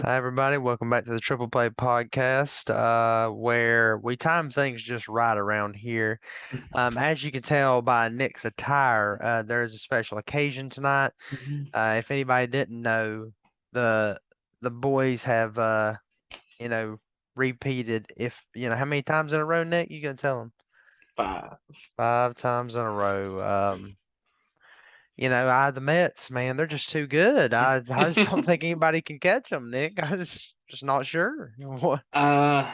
Hi, everybody. Welcome back to the Triple Play Podcast, where we time things just right around here. As you can tell by Nick's attire, there is a special occasion tonight. Mhm. If anybody didn't know, the the boys have, you know, repeated. If you know how many times in a row, Nick, you gonna tell them 5. 5 times in a row. The Mets, man, they're just too good. I just don't think anybody can catch them, Nick. I just not sure. What? uh,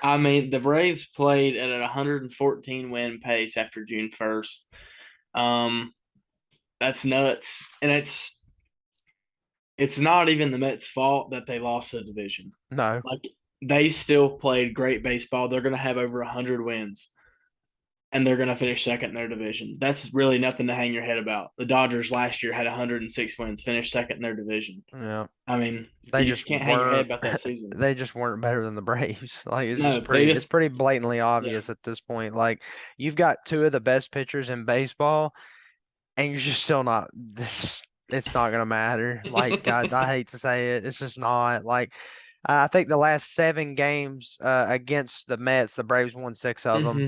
I mean, the Braves played at a 114 win pace after June 1st. Um, that's nuts, and it's not even the Mets' fault that they lost the division. No. Like they still played great baseball. They're going to have over 100 wins, and they're going to finish second in their division. That's really nothing to hang your head about. The Dodgers last year had 106 wins, finished second in their division. Yeah. I mean, They you just can't hang your head weren't about that season. they just weren't better than the Braves. Like No, they it's just pretty blatantly yeah. obvious at this point. Like you've got two of the best pitchers in baseball and you're just still not this it's not gonna matter. Like I hate to say it, it's just not like I think the last 7 games against the Mets, the Braves won 6 of them. hmm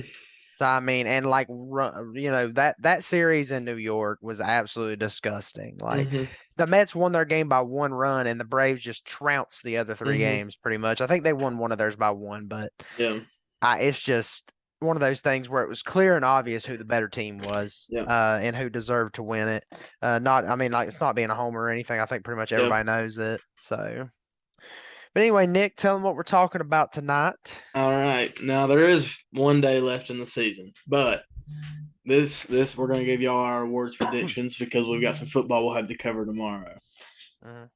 So I mean, and like that series in New York was absolutely disgusting. Like hmm the Mets won their game by 1 run, and the Braves just trounced the other three hmm games pretty much. I think they won one of theirs by one, but Yeah. it's just one of those things where it was clear and obvious who the better team was, Yeah. and who deserved to win it. Not, I mean, like it's not being a homer or anything. I think pretty much Yeah. everybody knows it. So, but anyway, Nick, tell them what we're talking about tonight. All right. Now there is one day left in the season, but this we're gonna give y'all our awards predictions because we've got some football we'll have to cover tomorrow. Mhm.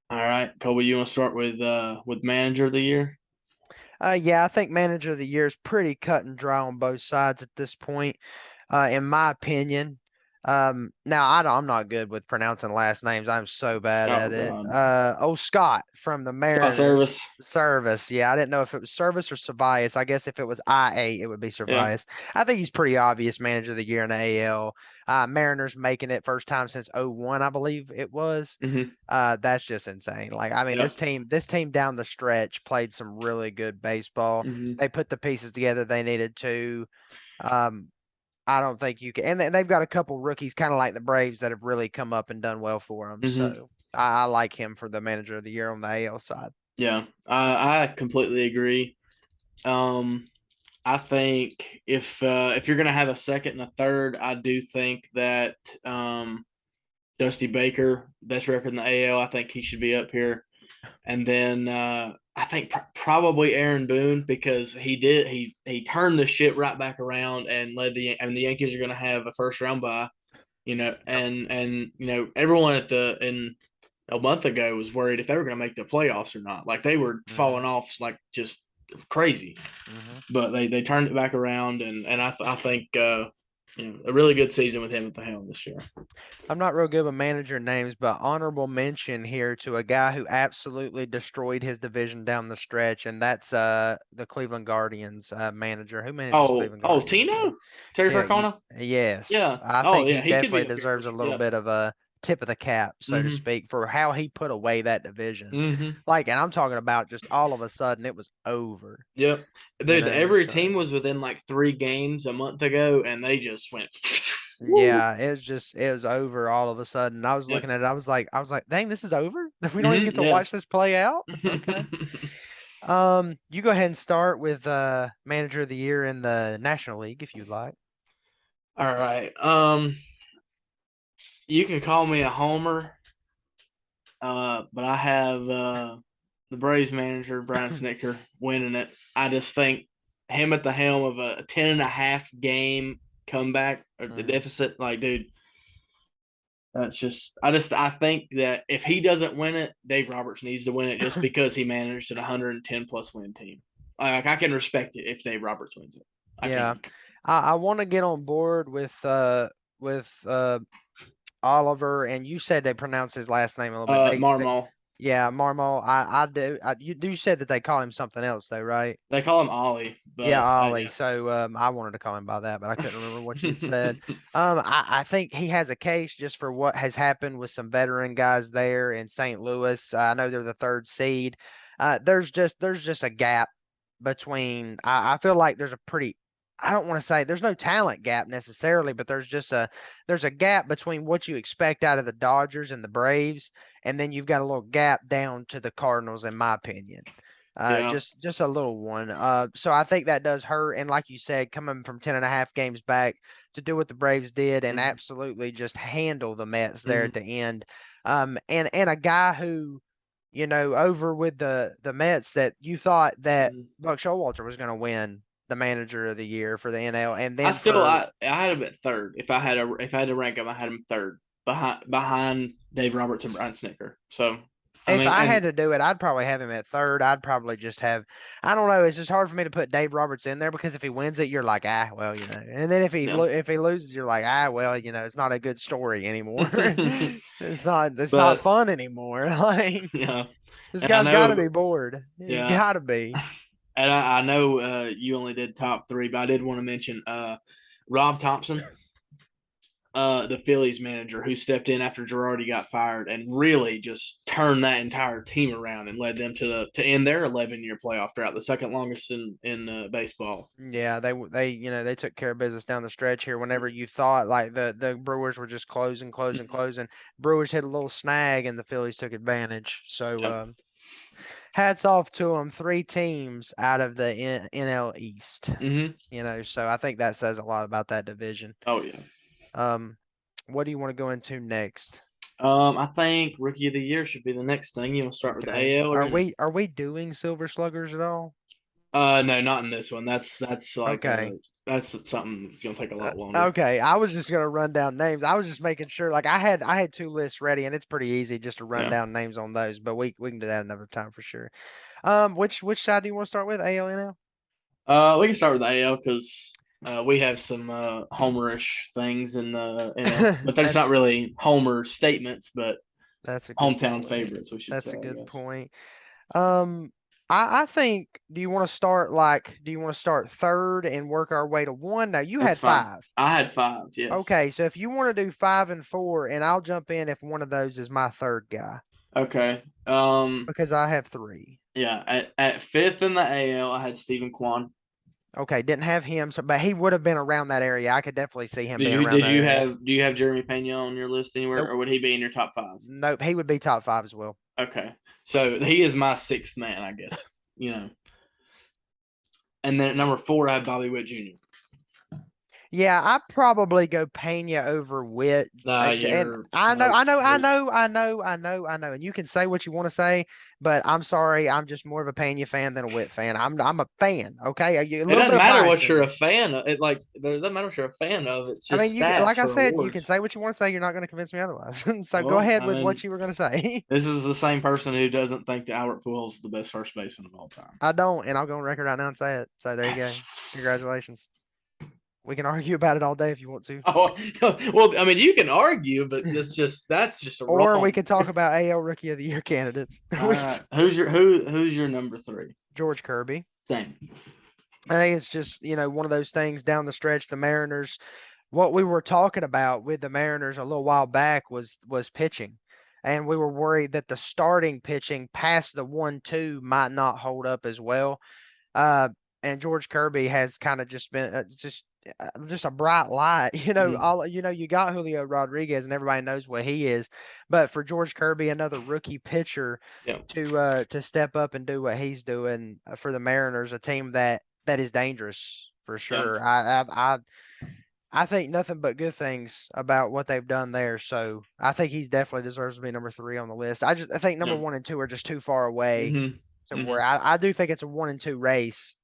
All right, Colby, you want to start with manager of the year? Yeah, I think manager of the year is pretty cut and dry on both sides at this point, in my opinion. Now I'm not good with pronouncing last names. I'm so bad Oh at it. God, Scott from the Scott Mariners. Service. Service. Yeah, I didn't know if it was Service or Service. I guess if it was IA, it would be Yeah. Service. I think he's pretty obvious manager of the year in the AL. Mariners making it first time since '01, I believe it was. hmm That's just insane. Like, I mean, Yeah. this team down the stretch played some really good baseball. hmm They put the pieces together they needed to. Um, I don't think you can, and they've got a couple rookies, kind of like the Braves, that have really come up and done well for them. hmm So I like him for the manager of the year on the AL side. Yeah. I completely agree. Um, I think if you're gonna have a second and a third, I do think that Dusty Baker, best record in the AL, I think he should be up here. And then I think probably Aaron Boone because he turned the shit right back around and led the Yankees are going to have a first round bye, Yep. and everyone at the in a month ago was worried if they were going to make the playoffs or not. Like they were falling hmm off like just crazy, hmm but they turned it back around and I think a really good season with him at the helm this year. I'm not real good with manager names, but honorable mention here to a guy who absolutely destroyed his division down the stretch, and that's the Cleveland Guardians manager. Who manages Cleveland Guardians again? Tino Terry Yeah, Francona. yes. Yeah. I Oh think yeah, he he could definitely be up here for deserves a sure. little Yep. bit of a tip of the cap, so to hmm speak, for how he put away that division. hmm Like, and I'm talking about just all of a sudden it was over, Yep. Dude, every team so was within like 3 games a month ago, and they just went. Woo. yeah, it was over all of a sudden. I was Yep. looking at it, I was like, dang, this is over? We don't even get to Yeah. watch this play out? Okay. You go ahead and start with manager of the year in the National League if you'd like. All right. You can call me a homer, but I have the Braves manager Brian Snicker winning it. I just think him at the helm of a 10.5 game comeback or the Mhm. deficit, like, dude, that's just I think that if he doesn't win it, Dave Roberts needs to win it just because he managed an 110 plus win team. Like I can respect it if Dave Roberts wins it. I Yeah. can. I want to get on board with Oliver, and you said they pronounce his last name a little bit. Marmol. Yeah, Marmol. I do. You said that they call him something else though, right? They call him Ollie, Yeah, but Ollie. yeah. So I wanted to call him by that, but I couldn't remember what you had said. I think he has a case just for what has happened with some veteran guys there in St. Louis. I know they're the third seed. There's just a gap between. I feel like there's a pretty. I don't want to say there's no talent gap necessarily, but there's a gap between what you expect out of the Dodgers and the Braves, and then you've got a little gap down to the Cardinals, in my opinion. Yeah. Just a little one. So I think that does hurt. And like you said, coming from 10.5 games back to do what the Braves did and Hmm. absolutely just handle the Mets there Hmm. at the end. And a guy who, over with the Mets that you thought that Hmm. Buck Showalter was going to win the Manager of the Year for the NL, and I then still for I had him at third. If I had to rank him, I had him third behind Dave Roberts and Brian Snicker. So I if mean, I and had to do it, I'd probably have him at third. I'd probably just have, I don't know. It's just hard for me to put Dave Roberts in there because if he wins it, you're like, well, and then yeah, if he loses, you're like, well, it's not a good story anymore. It's not but fun anymore. Like yeah, this and I guy's got to know be bored. He's yeah, got to be. and I know you only did top three, but I did want to mention Rob Thompson, the Phillies manager who stepped in after Girardi got fired and really just turned that entire team around and led them to end their 11-year playoff drought, the second longest in baseball. Yeah, they took care of business down the stretch here. Whenever you thought like the Brewers were just closing, closing, closing, Brewers hit a little snag and the Phillies took advantage. So Yep. hats off to them. Three teams out of the NL East. Hmm. So I think that says a lot about that division. Oh yeah. Um, what do you want to go into next? I think Rookie of the Year should be the next thing. You want to start with the Okay. AL or Are we doing Silver Sluggers at all? no, not in this one. That's like Okay. that's something that's gonna take a lot longer. Okay. I was just gonna run down names. I was just making sure. Like I had two lists ready, and it's pretty easy just to run Yeah. down names on those. But we can do that another time for sure. Which side do you want to start with? ALNL? We can start with the AL because we have some homerish things in the but there's not That's really homer statements, but that's a good hometown point. favorites, we should say, That's a I good guess. point. Um, I think. Do you want to start third and work our way to one? Now you That's had fine. five. I had five, yes. Okay, so if you want to do five and four, and I'll jump in if one of those is my third guy Okay. because I have three. Yeah, at fifth in the AL, I had Stephen Kwan. Okay, didn't have him, but he would have been around that area. I could definitely see him being around Did that you area. have do you have Jeremy Pena on your list anywhere, Nope, or would he be in your top five? nope, he would be top five as well. Okay. So he is my sixth man, I guess. You know. And then at number four, I have Bobby Witt Jr. Yeah, I probably go Pena over Witt. Nah, And you're I know, nope, I know, I nope. know, I know, I know, I know. And you can say what you want to say, but I'm sorry, I'm just more of a Pena fan than a Witt fan. I'm a fan, okay? A It little doesn't bit of matter bias what in you're a me. fan of. It doesn't matter what you're a fan of. It's I mean, just stats like I for said, you can awards. say what you want to say. You're not going to convince me otherwise. So go Well, ahead I with what mean, you were going to say. this is the same person who doesn't think that Albert Pujols is the best first baseman of all time. I don't, and I'll go on record right now and say it. So there you go. That's Congratulations. We can argue about it all day if you want to. oh well. I mean, you can argue, but that's just a Or we wrong. could talk about AL Rookie of the Year candidates. All right, who's your number three? George Kirby. Same. I think it's just, one of those things down the stretch. The Mariners, what we were talking about with the Mariners a little while back was pitching. And we were worried that the starting pitching past the 1-2 might not hold up as well. Uh, and George Kirby has kind of just been just a bright light. Mhm. You got Julio Rodriguez and everybody knows what he is, but for George Kirby, another rookie pitcher Yeah. to step up and do what he's doing for the Mariners, a team that is dangerous for Yeah. sure. I think nothing but good things about what they've done there. So I think he definitely deserves to be number three on the list. I think number Yeah. one and two are just too far away Hmm. to Hmm. where I do think it's a 1-2 race.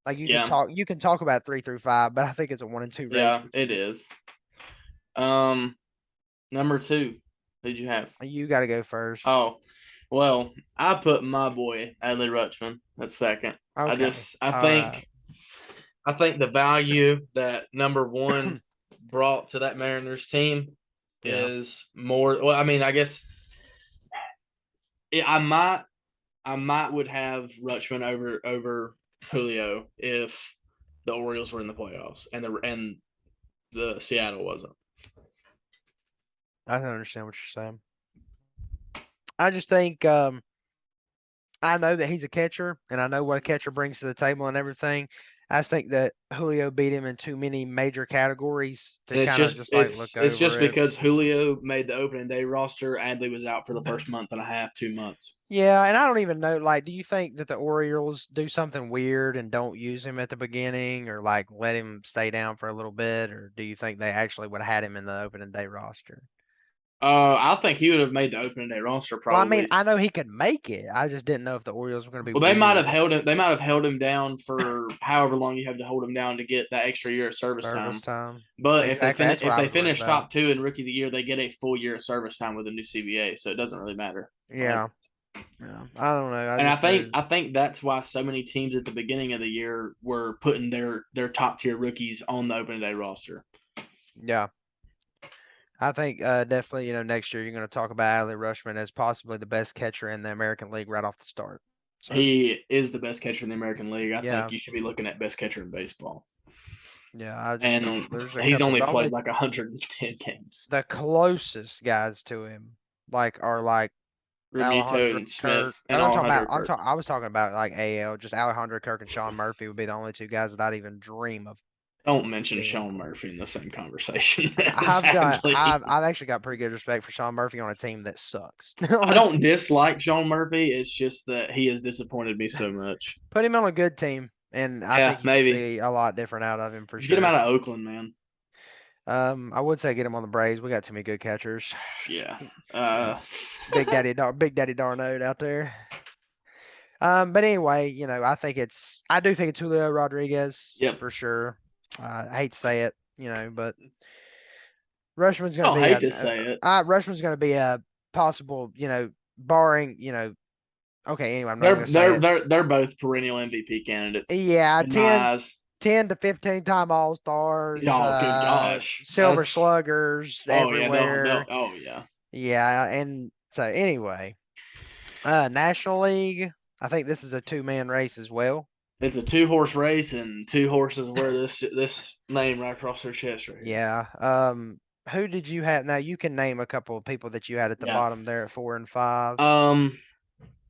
Like Yeah. you can talk about 3 through 5, but I think it's a 1-2 race Yeah. for It sure. is. Um, number two. Who'd you have? You got to go first. Oh, well, I put my boy Adley Rutschman at second. Okay. I All right. think the value that number one brought to that Mariners team Yeah. is more. Well, I mean, I guess I might would have Rutschman over Julio if the Orioles were in the playoffs and the Seattle wasn't. I don't understand what you're saying. I just think I know that he's a catcher, and I know what a catcher brings to the table and everything. I just think that Julio beat him in too many major categories to And it's kind of just just like it's look it's over just it. because Julio made the opening day roster, Adley was out for the first month and a half, 2 months. Yeah, and I don't even know. Like, do you think that the Orioles do something weird and don't use him at the beginning, or like let him stay down for a little bit, or do you think they actually would have had him in the opening day roster? I think he would have made the opening day roster Well, I mean, probably. I know he could make it. I just didn't know if the Orioles were going to be Well, they might have weird. held him. They might have held him down for however long you have to hold him down to get that extra year of service Service time. time. But if they Exactly. finish That's what if I they was worried finish about. top two in rookie of the year, they get a full year of service time with a new CBA. So it doesn't really matter. Like, Yeah. Yeah. I don't know. I and I just think know. I think that's why so many teams at the beginning of the year were putting their top tier rookies on the opening day roster. Yeah. I think definitely, next year you're going to talk about Adley Rushman as possibly the best catcher in the American League right off the start. So, He is the best catcher in the American League. I think yeah. you should be looking at best catcher in baseball. Yeah. I just don't. And There's a he's couple. only The played only, like 110 games. the closest guys to him, like, are like Remuto Alejandro and Kirk. Smith and I'm talking about. Alejandro Kirk. I was talking about like AL. Just Alejandro Kirk and Sean Murphy would be the only two guys that I'd even dream of Don't mention being. Sean Murphy in the same conversation. I've Sadly, I've actually got pretty good respect for Sean Murphy on a team that sucks. I don't dislike Sean Murphy. It's just that he has disappointed me so much. Put him on a good team, and I Yeah, think you could maybe see a lot different out of him for just get him sure. out of Oakland, man. I would say get him on the Braves. We got too many good catchers. Yeah. Uh, Big Daddy Darno out there. But anyway, I do think it's Julio Rodriguez yep. for sure. I hate to say it, but Rushman's I going to don't be hate to say it. Rushman's going to be a possible, barring, okay, anyway, I'm not even They're going to say they're it. they're they're both perennial MVP candidates Yeah, in my eyes. 10 to 15 time All Stars, Oh, good gosh, Silver that's Sluggers oh yeah, they'll everywhere. oh yeah. Yeah, and so anyway, National League, I think this is a two-man race as well. It's a 2 horse race, and 2 horses wear this name right across their chest right here. Yeah. Who did you have? Now you can name a couple of people that you had at the Yeah. bottom there at 4 and 5. Um,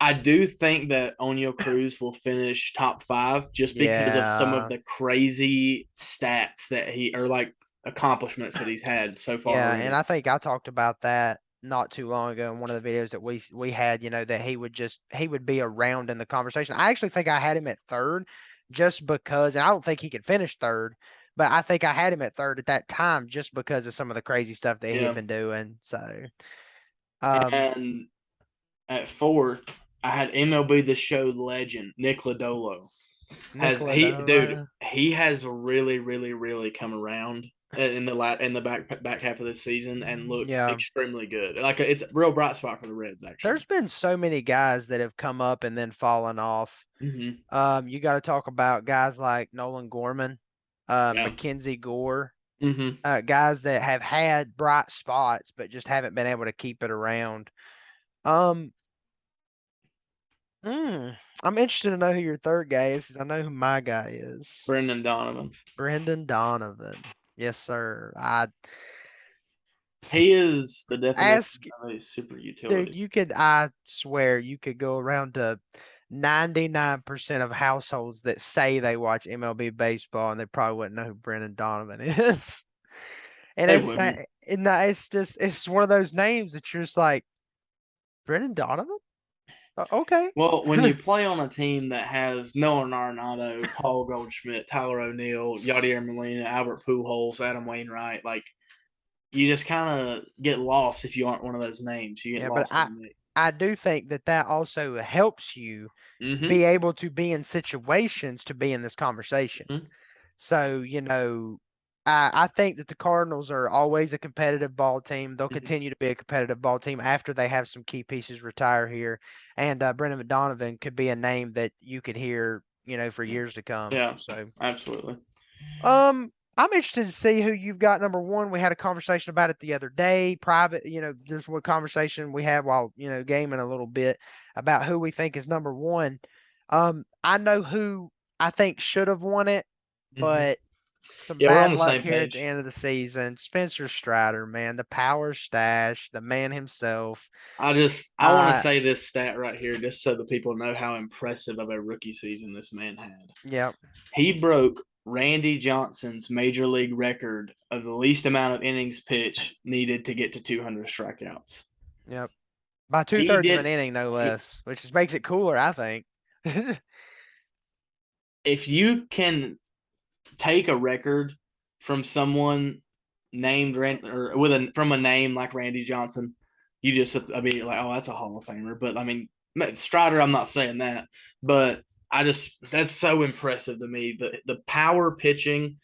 I do think that O'Neill Cruz will finish top five just because of some of Yeah. the crazy stats that he or like accomplishments that he's had so far Yeah, and early. I think I talked about that not too long ago in one of the videos that we had, that he would be around in the conversation. I actually think I had him at third just because, and I don't think he could finish third, but I think I had him at third at that time just because of some of the crazy stuff that he had Yeah. been doing. So, um, And at fourth, I had MLB The Show legend Nick Lodolo. Nicola Dolo. He has really really come around in the back half of this season and looked Yeah. extremely good. Like it's a real bright spot for the Reds There's actually. been so many guys that have come up and then fallen off. Hmm. You got to talk about guys like Nolan Gorman, Yeah. Mackenzie Gore, Hmm. guys that have had bright spots but just haven't been able to keep it around. Um, I'm interested to know who your third guy is because I know who my guy is. Brendan Donovan. Brendan Donovan. Yes, sir. I He is the definition ask, of a super dude, utility. I swear you could go around to 99% of households that say they watch MLB baseball and they probably wouldn't know who Brendan Donovan is. And They wouldn't. it's one of those names that you're just like, Brendan Donovan? Okay. Well, when you play on a team that has Nolan Arenado, Paul Goldschmidt, Tyler O'Neill, Yadier Molina, Albert Pujols, Adam Wainwright, like you just kind of get lost if you aren't one of those names. You get Yeah, but lost in the mix. I do think that also helps you Mm-hmm. be able to be in situations to be in this conversation. Mm-hmm. So, I think that the Cardinals are always a competitive ball team. They'll Mm-hmm. continue to be a competitive ball team after they have some key pieces retire here. And Brendan Donovan could be a name that you could hear, for years to come. Yeah, So, absolutely. um, I'm interested to see who you've got number one. We had a conversation about it the other day, private. There's one conversation we had while gaming a little bit about who we think is number one. I know who I think should have won it, Hmm. but some Yeah, we're on bad the luck same here at the page. end of the season. Spencer Strider, man, the power stash, the man himself. I want to Uh, say this stat right here just so the people know how impressive of a rookie season this man had. yep, He broke Randy Johnson's major league record of the least amount of innings pitched needed to get to 200 strikeouts. yep. By two He thirds of an did. inning, no He, less, which just makes it cooler, I think. if you can take a record from someone named or with a from a name like Randy Johnson, you just I mean like, oh, that's a Hall of Famer. But I mean, Strider, I'm not saying that, but I just that's so impressive to me. The power pitching,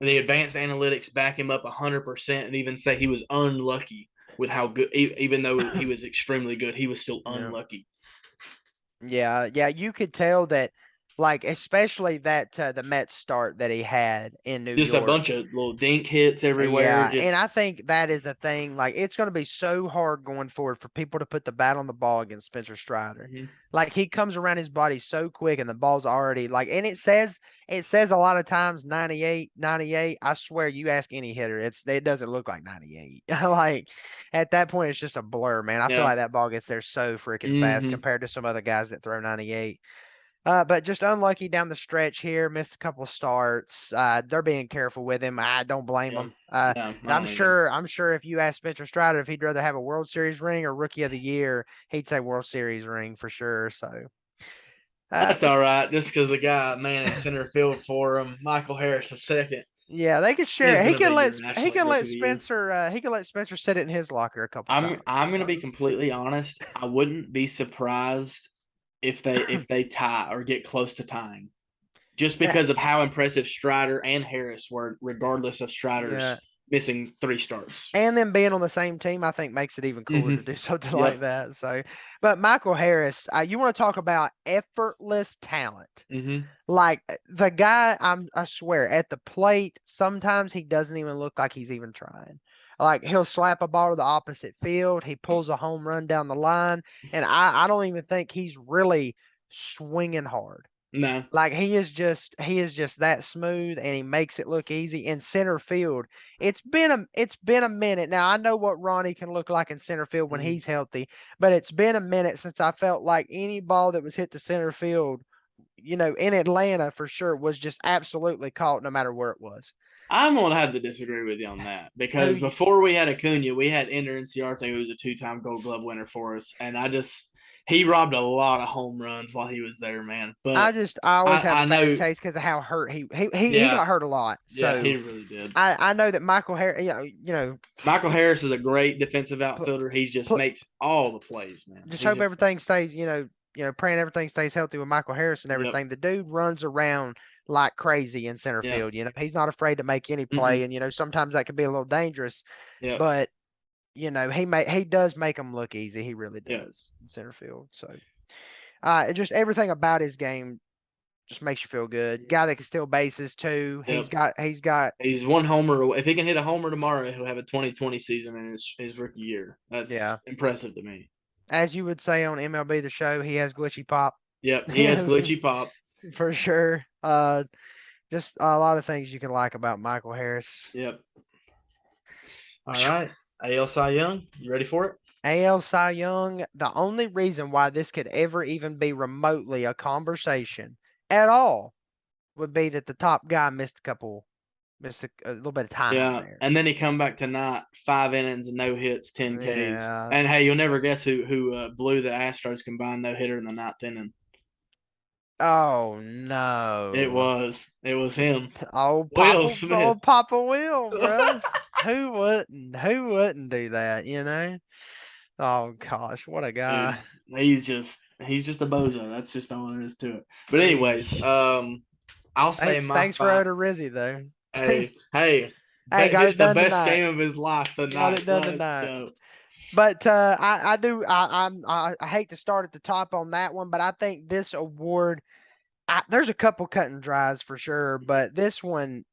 the advanced analytics back him up 100%, and even say he was unlucky with how good, even though he was extremely good, he was still Yeah. unlucky. Yeah, yeah, you could tell that, like, especially that the Mets start that he had in New Just a York. bunch of little dink hits everywhere. Yeah, and I Just think that is a thing. Like, it's going to be so hard going forward for people to put the bat on the ball against Spencer Strider. mhm. Like, he comes around his body so quick, and the ball's already like. And it says a lot of times 98, 98. I swear, you ask any hitter, it doesn't look like 98. Like at that point, it's just a blur, man. I feel Yeah. like that ball gets there so freaking fast Hmm. compared to some other guys that throw 98. But just unlucky down the stretch here. Missed a couple starts. They're being careful with him. I don't blame Yeah. them. No, I I'm don't either. sure. I'm sure if you ask Spencer Strider if he'd rather have a World Series ring or Rookie of the Year, he'd say World Series ring for sure. So, That's just all right. Just because the guy, man, in center field for him, Michael Harris, the second, yeah, they could share is it. going to be your He National League can let Rookie of the Year. Spencer. He can let Spencer sit it in his locker a couple times. I'm going to So, be completely honest. I wouldn't be surprised if they tie or get close to tying, just yeah, because of how impressive Strider and Harris were, regardless of yeah. Strider's missing 3 starts. And then being on the same team, I think makes it even cooler Hmm. to do something like Yep. that. So, but Michael Harris, you want to talk about effortless talent? Hmm. Like the guy, I swear, at the plate, sometimes he doesn't even look like he's even trying. Like he'll slap a ball to the opposite field, he pulls a home run down the line, and I don't even think he's really swinging hard. No. Like he is just that smooth and he makes it look easy in center field. It's been a minute. Now I know what Ronnie can look like in center field when Hmm. he's healthy, but it's been a minute since I felt like any ball that was hit to center field, in Atlanta for sure was just absolutely caught no matter where it was. I'm gonna have to disagree with you on that Who because you, before we had Acuna, we had Ender Inciarte, who was a two-time Gold Glove winner for us, and he robbed a lot of home runs while he was there, man. But I always have a I bad know, taste because of how hurt he yeah, got hurt a lot. yeah, So he really did. I know that Michael Harris, Michael Harris is a great defensive put, outfielder. He just put makes all the plays, man. just He's hope just everything stays, praying everything stays healthy with Michael Harris and yep, everything. The dude runs around like crazy in center yep, field. He's not afraid to make any play, mm-mm, and sometimes that can be a little dangerous, yep, but he does make them look easy. He really yep, does in center field. So, just everything about his game just makes you feel good. Guy that can steal bases too. He's yep. got he's got He's one homer away. If he can hit a homer tomorrow, he'll have a 2020 season in his rookie year. That's yeah, impressive to me. as you would say on MLB The Show, he has glitchy pop. Yep, he has Yes, glitchy pop. for sure. Just a lot of things you can like about Michael Harris. Yep. All right. AL Cy Young, you ready for it? AL Cy Young, the only reason why this could ever even be remotely a conversation at all would be that the top guy missed a little bit of time Yeah. there. And then he come back tonight, 5 innings and no hits, 10 Ks. Yeah. And hey, you'll never guess who blew the Astros combined no hitter in the ninth inning. Oh It no. was. It was him. Will Smith. Old Papa Will, bro. Who wouldn't do that? Oh gosh, what a guy. Dude, he's just a bozo. That's just all there is to it. But anyways, Hey, I'll say my thanks for five. Oda Rizzi though. Hey, Hey, got it pitched the done best tonight. game of his life Got tonight. it done Let's tonight. go. But I hate to start at the top on that one, but I think this award, there's a couple cut and dries for sure, but this one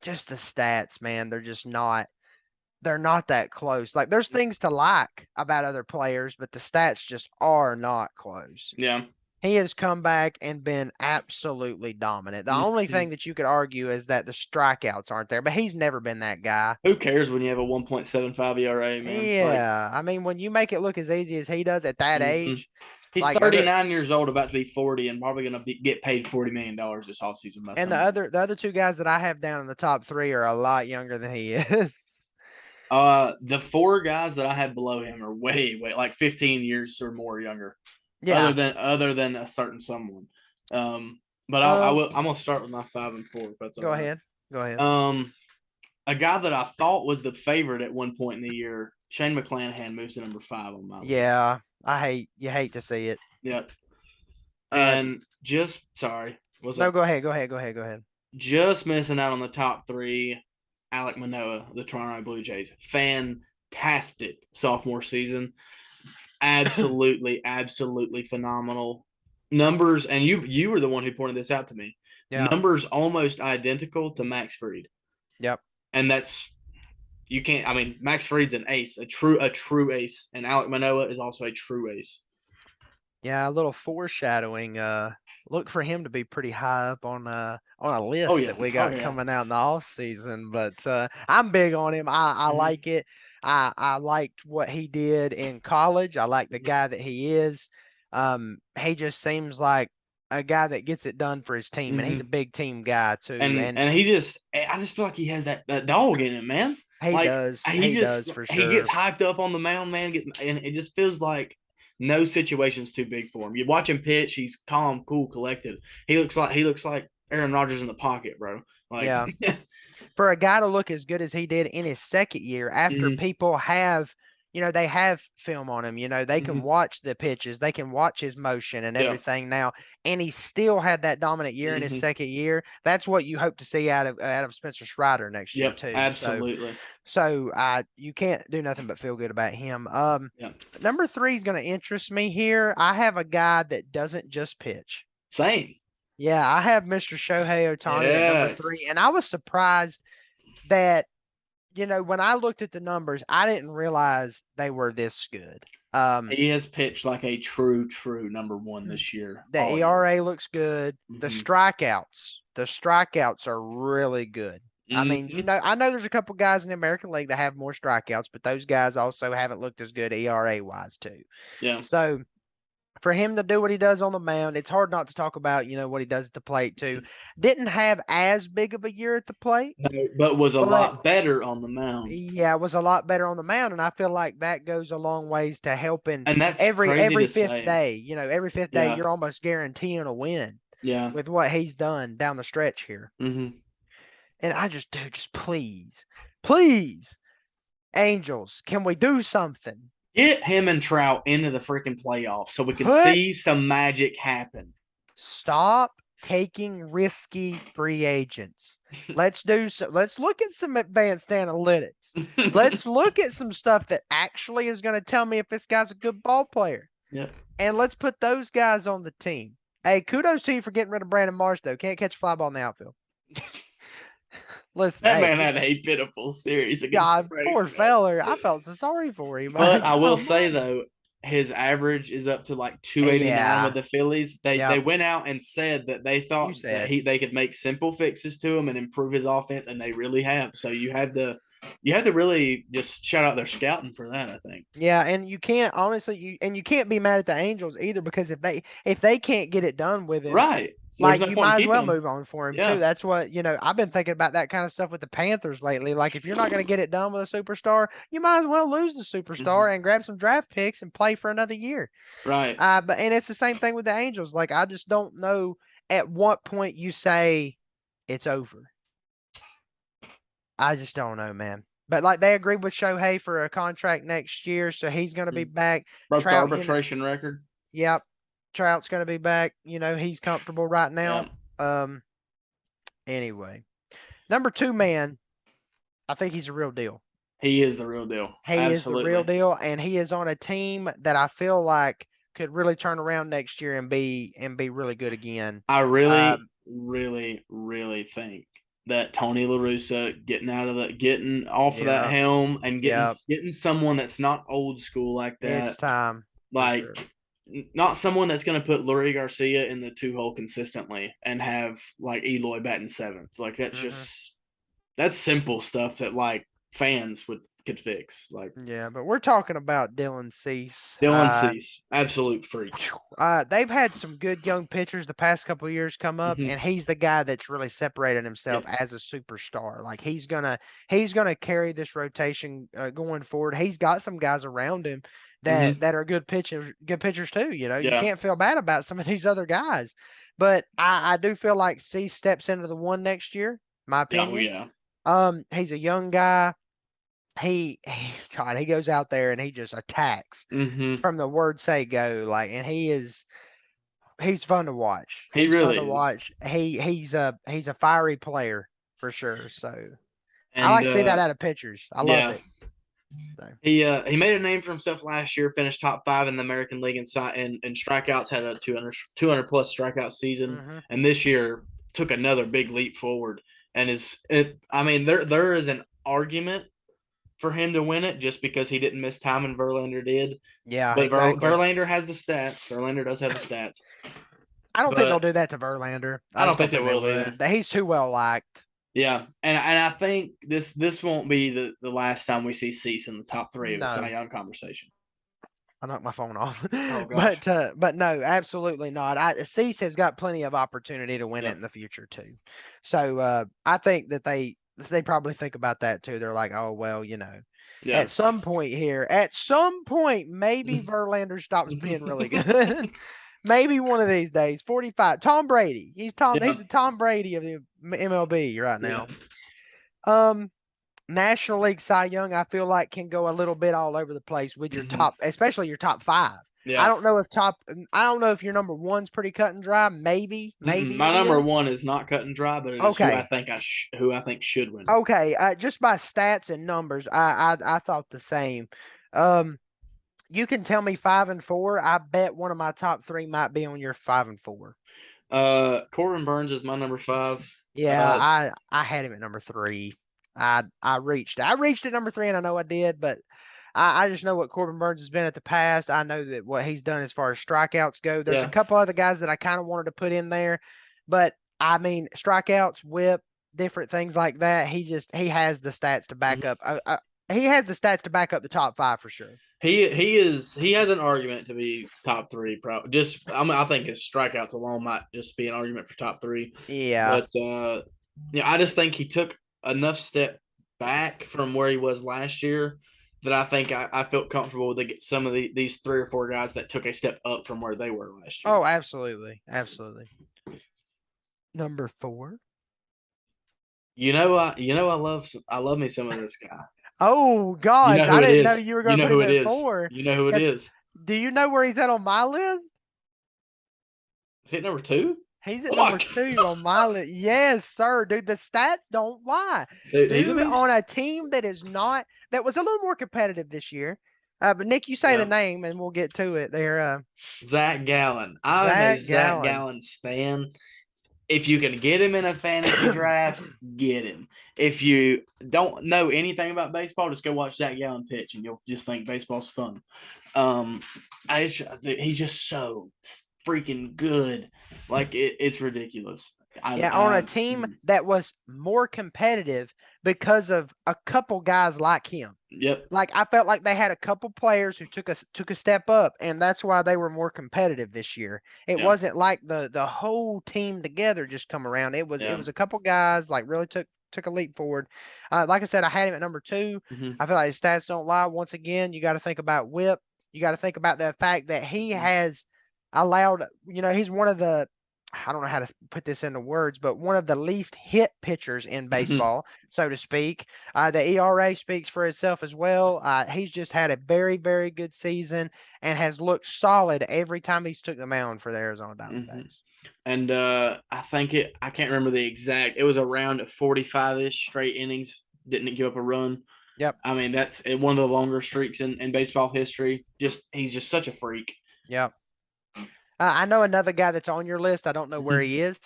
just the stats, man, they're not that close. Like there's things to like about other players, but the stats just are not close. Yeah. He has come back and been absolutely dominant. The only Mhm. thing that you could argue is that the strikeouts aren't there, but he's never been that guy. Who cares when you have a 1.75 ERA, man? Like, Yeah, I mean, when you make it look as easy as he does at that mhm. age, He's like other 39 years old, about to be 40, and probably going to get paid $40 million this offseason by and the someone. other two guys that I have down in the top three are a lot younger than he is. The four guys that I have below him are way, like 15 years or more younger. Other Yeah. than other than a certain someone. Um, but Um, I'm gonna start with my 5 and 4 if that's all go right. ahead. Go ahead. A guy that I thought was the favorite at one point in the year, Shane McClanahan, moves to number 5 on my list. Yeah, you hate to see it. Yep. Uh, And just sorry, what's no, up? go ahead. Go ahead. Go ahead. Go ahead. Just missing out on the top three. Alek Manoah, the Toronto Blue Jays, fantastic sophomore season. Absolutely phenomenal numbers. And you were the one who pointed this out to me. Yeah. Numbers almost identical to Max Fried, Yep. and that's you can't. I mean, Max Fried's an ace, a true ace, and Alek Manoah is also a true ace. Yeah, a little foreshadowing. Look for him to be pretty high up on a Oh list yeah, that we oh got yeah. coming out in the off season. But I'm big on him. I Mm-hmm. like it. I liked what he did in college. I like the guy that he is. He just seems like a guy that gets it done for his team, and he's a Mm-hmm. big team guy too. and And and he just I just feel like he has that dog in him, man. he Like does. he He just does for he gets sure. hyped up on the mound, man, and it just feels like no situation's too big for him. You watch him pitch, he's calm, cool, collected. He looks like Aaron Rodgers in the pocket, bro. Like Yeah. For a guy to look as good as he did in his second year after mm-hmm, people have, they have film on him, they can mm-hmm, watch the pitches, they can watch his motion and yeah, everything now, and he still had that dominant year in his mm-hmm, second year. That's what you hope to see out of Spencer Strider next year yep, too. So absolutely, you can't do nothing but feel good about him. yeah, Number three is going to interest me here. I have a guy that doesn't just pitch. same, Yeah, I have Mr. Shohei Ohtani at number yeah. three, and I was surprised that when I looked at the numbers, I didn't realize they were this good. Um, He has pitched like a true number one this year, the all year. ERA looks good. Mm-hmm. The strikeouts are really good. I mean, Mm-hmm. I know there's a couple guys in the American League that have more strikeouts, but those guys also haven't looked as good ERA wise too. Yeah. So for him to do what he does on the mound, it's hard not to talk about, what he does at the plate too. Didn't have as big of a year at the plate, No, but was a but lot better on the mound. yeah, was a lot better on the mound, and I feel like that goes a long ways to helping And that's every crazy every to fifth say. day. Every fifth day Yeah. you're almost guaranteeing a win Yeah. with what he's done down the stretch here. Mm-hmm. And I just, dude, just please, Angels, can we do something? Get him and Trout into the freaking playoffs so we can Put see some magic happen. Stop taking risky free agents. Let's do so. Let's look at some advanced analytics. Let's look at some stuff that actually is going to tell me if this guy's a good ball player. Yeah. And let's put those guys on the team. Hey, kudos to you for getting rid of Brandon Marsh, though. Can't catch a fly ball in the outfield. Listen, That hey, man had a pitiful series against the God, Braves, poor man. feller. I felt so sorry for him. But I will Come say on. though, his average is up to like 289 with Yeah. the Phillies. They Yep. went out and said that they You thought that said. they could make simple fixes to him and improve his offense, and they really have. So you have to really just shout out their scouting for that, I think. Yeah, and you can't honestly you can't be mad at the Angels either because if they can't get it done with him, Right. There's like no you point in might as keeping well him. move on for him too. Yeah. That's what, I've been thinking about that kind of stuff with the Panthers lately. Like if you're not going to get it done with a superstar, you might as well lose the Hmm. superstar and grab some draft picks and play for another year. Right. But it's the same thing with the Angels. Like I just don't know at what point you say it's over. I just don't know, man. But like they agreed with Shohei for a contract next year, so he's going to be back. Broke the Trout, arbitration record. yep, Trout's going to be back. He's comfortable right Yeah. now. Um, anyway, number two man, I think he's a real deal. He is the real deal. He is the real Absolutely. deal, and he is on a team that I feel like could really turn around next year and be really good again. I really, Um, really, really think that Tony La Russa getting off of that Yeah. helm and getting Yeah. getting someone that's not old school like It's that, time for sure. like not someone that's going to put Lurie Garcia in the 2 hole consistently and have like Eloy batting seventh. Like Hmm. that's simple stuff that like fans could fix. Like Yeah, but we're talking about Dylan Cease. Dylan Cease, absolute freak. They've had some good young pitchers the past couple of years come up, Mm-hmm. and he's the guy that's really separated himself Yep. as a superstar. Like he's gonna carry this rotation going forward. He's got some guys around him that Mm-hmm. that are good pitchers too. You Yeah. can't feel bad about some of these other guys, but I do feel like C steps into the one next year. My Yeah. Oh opinion. yeah. He's a young guy. God, he goes out there and he just attacks Mm-hmm. from the word say go. Like, and he's fun to watch. He He's fun really to is. watch. He's a fiery player for sure. So I And like to see that out of pitchers. I love yeah, it. So. he made a name for himself last year. Finished top five in the American League in strikeouts. Had a 200 plus strikeout season, Hmm. and this year took another big leap forward. And is it? I mean, there is an argument for him to win it just because he didn't miss time and Verlander did. Yeah, But exactly. Verlander has the stats. Verlander does have the stats. I don't think they'll But do that to Verlander. I I don't just think don't they think they will either. would. He's too well liked. Yeah, and I think this won't be the last time we see Cease in the top three of the Cy No, Young conversation. I knocked my phone off. Oh gosh. but no, absolutely not. Cease has got plenty of opportunity to win it Yep. in the future too. So I think that they probably think about that too. They're like, oh well, Yeah. at some point here, at some point, maybe Verlander stops being really good. Maybe one of these days. 45. Tom Brady. He's Yeah. the Tom Brady of the MLB right Yeah. now. Um, National League Cy Young, I feel like can go a little bit all over the place with your Hmm. top, especially your top five. I Yeah. don't know if I don't know if your number one's pretty cut and dry. Maybe My it number is. one is not cut and dry, but it is Okay, who I think should win it. okay. Just by stats and numbers, I thought the same. Um, you can tell me 5 and 4. I bet one of my top three might be on your 5 and 4. Corbin Burns is my number five. Yeah, Uh, I had him at number 3. I reached at number 3, and I know I did, but I just know what Corbin Burns has been at the past. I know that what he's done as far as strikeouts go. There's a yeah. couple other guys that I kind of wanted to put in there, but I mean strikeouts, whip, different things like that. He has the stats to back up. He has the stats to back up the top 5 for sure. He has an argument to be top three. I think his strikeouts alone might just be an argument for top three. Yeah. But yeah, I just think he took enough step back from where he was last year that I think I felt comfortable to get some of these 3 or 4 guys that took a step up from where they were last year. Oh, absolutely, absolutely. Number 4. I love me some of this guy. Oh You know gosh, who I it didn't know is. you were You going to know put who him it at is. 4. You know who it 'Cause is. do you know where he's at on my list? Is it number 2? He's at number What? 2 on my list. Yes, sir. Dude, the stats don't lie. Dude, he's a Dude on beast. a team that was a little more competitive this year. But Nick, you say the Yeah. name and we'll get to it there. Zach Gallen. I'm a Zach Zach Gallen. Gallen stan. If you can get him in a fantasy draft, get him. If you don't know anything about baseball, just go watch Zach Gallen pitch, and you'll just think baseball's fun. Um, he's just so freaking good. Like it's ridiculous. Yeah, on a team that was more competitive because of a couple guys like him. Yep. Like I felt like they had a couple players who took a step up, and that's why they were more competitive this year. It Yeah. wasn't like the whole team together just come around. It was Yeah. a couple guys like really took a leap forward. Like I said, I had him at number 2. Mm-hmm. I feel like his stats don't lie. Once again, you got to think about WHIP. You got to think about the fact that he has allowed. He's one of the I don't know how to put this into words, but one of the least hit pitchers in Mm-hmm. baseball, so to speak. The ERA speaks for itself as well. He's just had a very, very good season and has looked solid every time he's took the mound for the Arizona Mm-hmm. Diamondbacks. And I can't remember the exact. It was around 45-ish straight innings. Didn't give up a run. Yep. I mean, that's one of the longer streaks in baseball history. He's just such a freak. Yep. I know another guy that's on your list. I don't know where Mm-hmm. he is.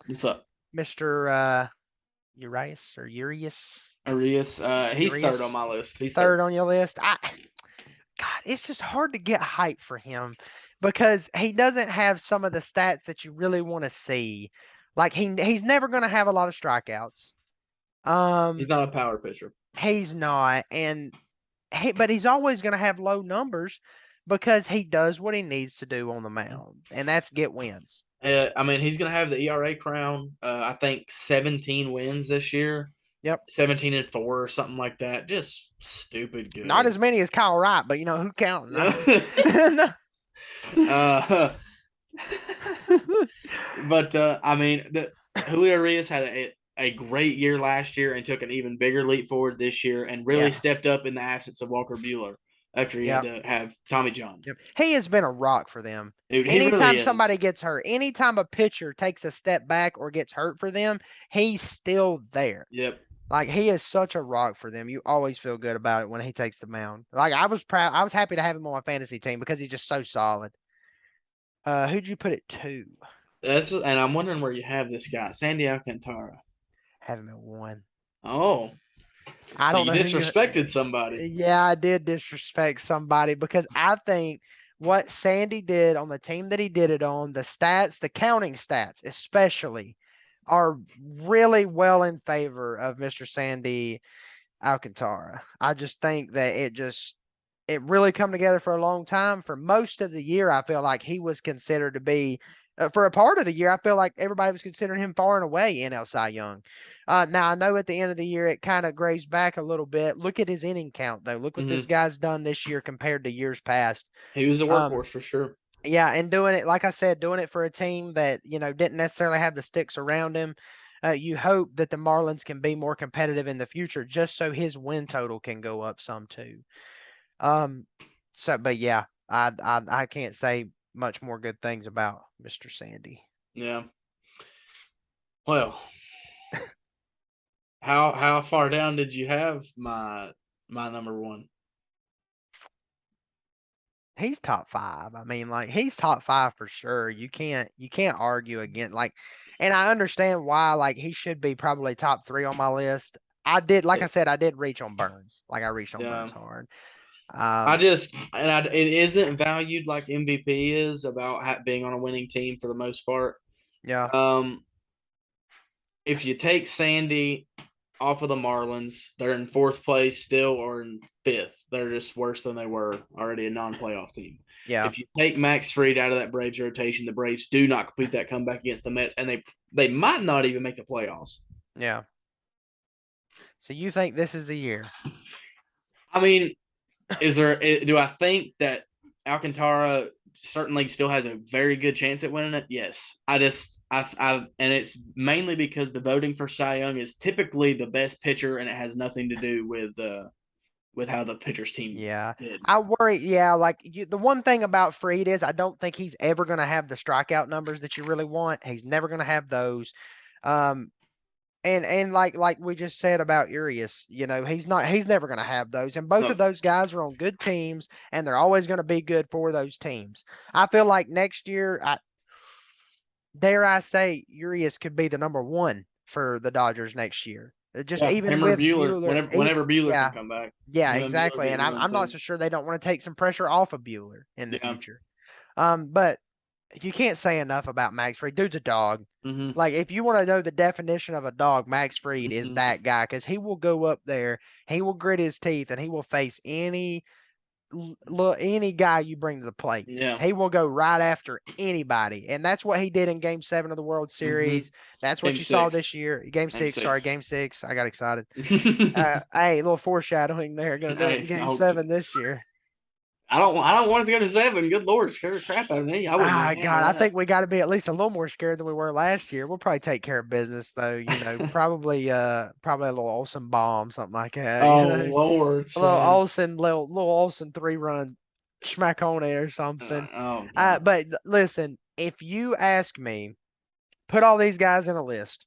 What's up? Mr. Urias or Urias? Arias, he's third on Urias, my list. He's third third. on your list. God, it's just hard to get hype for him because he doesn't have some of the stats that you really want to see. Like he's never going to have a lot of strikeouts. He's Um, not a power pitcher. he's not, and but he's always going to have low numbers because he does what he needs to do on the mound, and that's get wins. I mean, he's going to have the ERA crown. I think 17 wins this year, Yep. 17-4 or something like that. Just stupid Not good. as many as Kyle Wright, but who counting? uh, but I mean, Julio Arias had a great year last year and took an even bigger leap forward this year and really Yeah. stepped up in the absence of Walker Bueller after he had Yep. to have Tommy John. Yep. He has been a rock for them. Dude, he really Anytime is. somebody gets hurt, anytime a pitcher takes a step back or gets hurt for them, he's still there. Yep. Like he is such a rock for them. You always feel good about it when he takes the mound. Like I was proud. I was happy to have him on my fantasy team because he's just so solid. Who'd you put it to? And I'm wondering where you have this guy, Sandy Alcantara. Have him at one. Oh, I so don't you know who you. disrespected somebody. Yeah, I did disrespect somebody because I think what Sandy did on the team that he did it on, the stats, the counting stats especially, are really well in favor of Mr. Sandy Alcantara. I just think that it really come together for a long time. For most of the year, I feel like he was considered to be, for a part of the year, I feel like everybody was considering him far and away NL Cy Young. Now, I know at the end of the year, it kind of grazed back a little bit. Look at his inning count, though. Look what this Hmm. guy's done this year compared to years past. He was a Um, workhorse for sure. yeah, and doing it, like I said, doing it for a team that, didn't necessarily have the sticks around him. You hope that the Marlins can be more competitive in the future just so his win total can go up some too. Um, but yeah, I can't say much more good things about Mr. Sandy. Yeah. Well, how far down did you have my number one? He's top five. I mean, like he's top five for sure. You can't argue again. Like, and I understand why. Like he should be probably top three on my list. Like I said, I did reach on Burns. Like I reached on Yeah. Burns hard. I Um, just it isn't valued like MVP is about being on a winning team for the most part. yeah, Um, if you take Sandy off of the Marlins, they're in fourth place still or in fifth. They're just worse than they were already a non-playoff team. yeah, If you take Max Fried out of that Braves rotation, the Braves do not complete that comeback against the Mets, and they might not even make the playoffs. yeah. So you think this is the year? I mean, do I think that Alcantara certainly still has a very good chance at winning it? Yes. And it's mainly because the voting for Cy Young is typically the best pitcher, and it has nothing to do with how the pitcher's team Yeah. did. I worry, yeah, like the one thing about Freed is I don't think he's ever going to have the strikeout numbers that you really want. He's never going to have those. Um, and like we just said about Urias, he's never going to have those. And both No, of those guys are on good teams and they're always going to be good for those teams. I feel like next year, dare I say, Urias could be the number one for the Dodgers next year. Just yeah, even him or with Bueller. Bueller, Whenever Bueller can yeah, come back, yeah, him and Bueller exactly. be And in I'm one I'm not too. so sure they don't want to take some pressure off of Bueller in the Yeah. future. But you can't say enough about Max Fried. Dude's a dog. Mm-hmm. Like if you want to know the definition of a dog, Max Fried is Mm-hmm. that guy because he will go up there, he will grit his teeth, and he will face any guy you bring to the plate. Yeah. He will go right after anybody, and that's what he did in Game 7 of the World Mm-hmm. Series. That's what Game you saw this six. year. Game Game 6, sorry, six. Game 6. I got excited. Hey, a little foreshadowing there. Going to do it Hey, in Game no, 7 this year. I don't want it to go to seven. Good Lord, scare the crap out of me. I wouldn't Ah, even handle God, I that. think we got to be at least a little more scared than we were last year. We'll probably take care of business though. Probably a little Olsen bomb, something like that. Oh Lord, A little son. Olsen, little Olsen 3-run smack on it or something. Oh no. But listen, if you ask me, put all these guys in a list.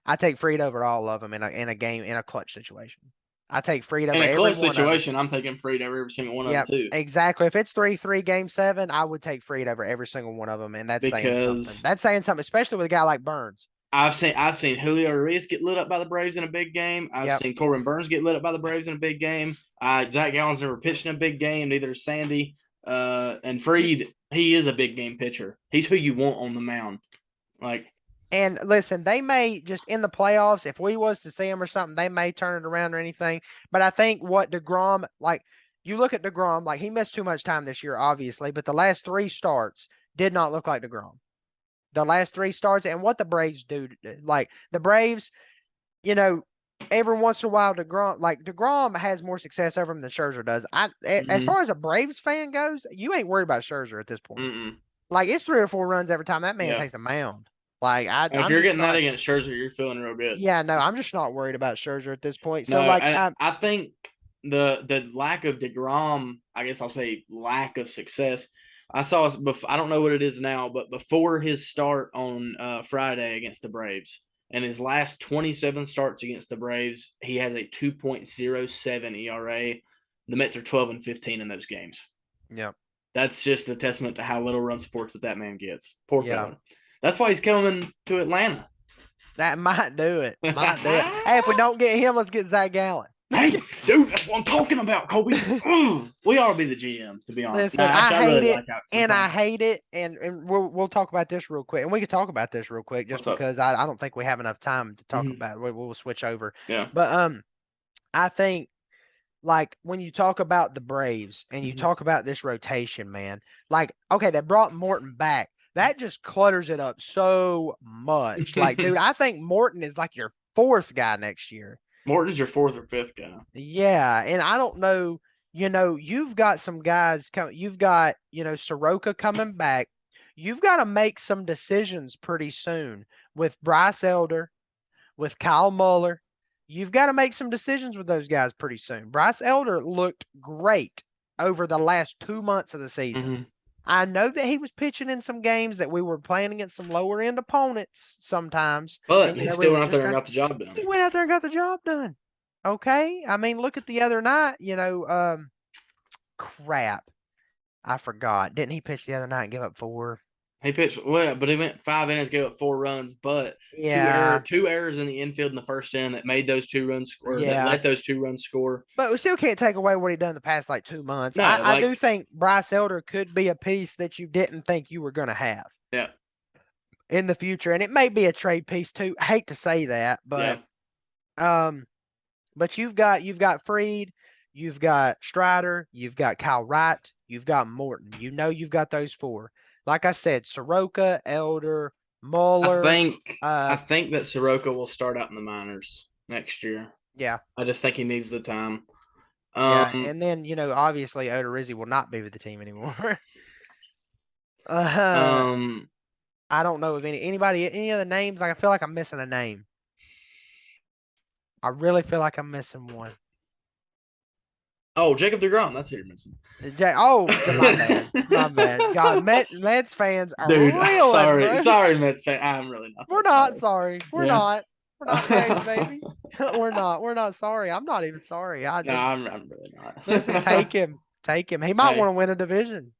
I take Freed over all of them in a game in a clutch situation. I take Freed In over a every clutch one of them. situation, I'm taking Freed over every single one of them Yep, too, exactly. If it's 3-3 Game 7, I would take Freed over every single one of them, and that's saying something. because That's saying something, especially with a guy like Burns. I've seen Julio Urias get lit up by the Braves in a big game. I've Yep. seen Corbin Burns get lit up by the Braves in a big game. Zach Gallen's never pitched in a big game. Neither is Sandy. And Freed, he is a big game pitcher. He's who you want on the mound. Like, And listen, they may just in the playoffs, if we was to see them or something, they may turn it around or anything. But I think what DeGrom, like, you look at DeGrom, like he missed too much time this year, obviously, but the last three starts did not look like DeGrom. The last three starts and what the Braves do, like the Braves, you know, every once in a while DeGrom has more success over him than Scherzer does. As mm-hmm. far as a Braves fan goes, you ain't worried about Scherzer at this point. Mm-mm. Like it's 3 or 4 runs every time that man Yeah. takes a mound. Like And if I'm you're just getting that not. against Scherzer, you're feeling real good. Yeah, no, I'm just not worried about Scherzer at this point. No, So like, and I think the lack of DeGrom, I guess I'll say lack of success. I saw before, I don't know what it is now, but before his start on Friday against the Braves, and his last 27 starts against the Braves, he has a 2.07 ERA. The Mets are 12-15 in those games. yeah, That's just a testament to how little run support that man gets. Poor yeah, fella. That's why he's coming to Atlanta. that might do it. Might do it. Hey, if we don't get him, let's get Zach Gallen. Hey, dude, that's what I'm talking about, Colby. We ought to be the GM, to be honest. Listen, Actually, I I hate really it, like and I sometimes. hate it, and we'll talk about this real quick, and we can talk about this real quick just What's up? because I don't think we have enough time to talk Mm-hmm. about it. We'll switch over, Yeah. but I think like when you talk about the Braves and you Mm-hmm. talk about this rotation, man, like okay, they brought Morton back. That just clutters it up so much. Like, dude, I think Morton is like your fourth guy next year. Morton's your fourth or fifth guy. Yeah, and I don't know, you've got some guys you've got, Soroka coming back. You've got to make some decisions pretty soon with Bryce Elder, with Kyle Muller. You've got to make some decisions with those guys pretty soon. Bryce Elder looked great over the last 2 months of the season. Mm-hmm. I know that he was pitching in some games that we were playing against some lower end opponents sometimes, But and he we still were went out just there and trying. got the job done. He went out there and got the job done. Okay, I mean, look at the other night. Crap, I forgot. Didn't he pitch the other night and give up 4? He pitched well, but he went 5 innings, gave up 4 runs, but Yeah, two errors in the infield in the first inning that made those 2 runs or that yeah. let those 2 runs score. But we still can't take away what he done in the past like 2 months. I, No, I do like think Bryce Elder could be a piece that you didn't think you were going to have yeah, in the future, and it may be a trade piece too. I hate to say that, yeah. um, but you've got Freed, you've got Strider, you've got Kyle Wright, you've got Morton. You've got those four. Like I said, Soroka, Elder, I Muller. think I Uh, think that Soroka will start out in the minors next year. yeah, I just think he needs the time. yeah, Um, and then obviously Odorizzi will not be with the team anymore. uh, um, I don't know of any other names. Like I feel like I'm missing a name. I really feel like I'm missing one. oh, Jacob DeGrom, that's who you're missing. My bad, my bad. God, Mets fans Dude, are reeling, sorry, bro. sorry, Mets fan. I'm really not We're that not sorry. sorry. We're Yeah. not. We're not crybaby. We're not. We're not sorry. I'm not even sorry. I No, just I'm really listen. not. Take him. Take him. He might Hey. want to win a division.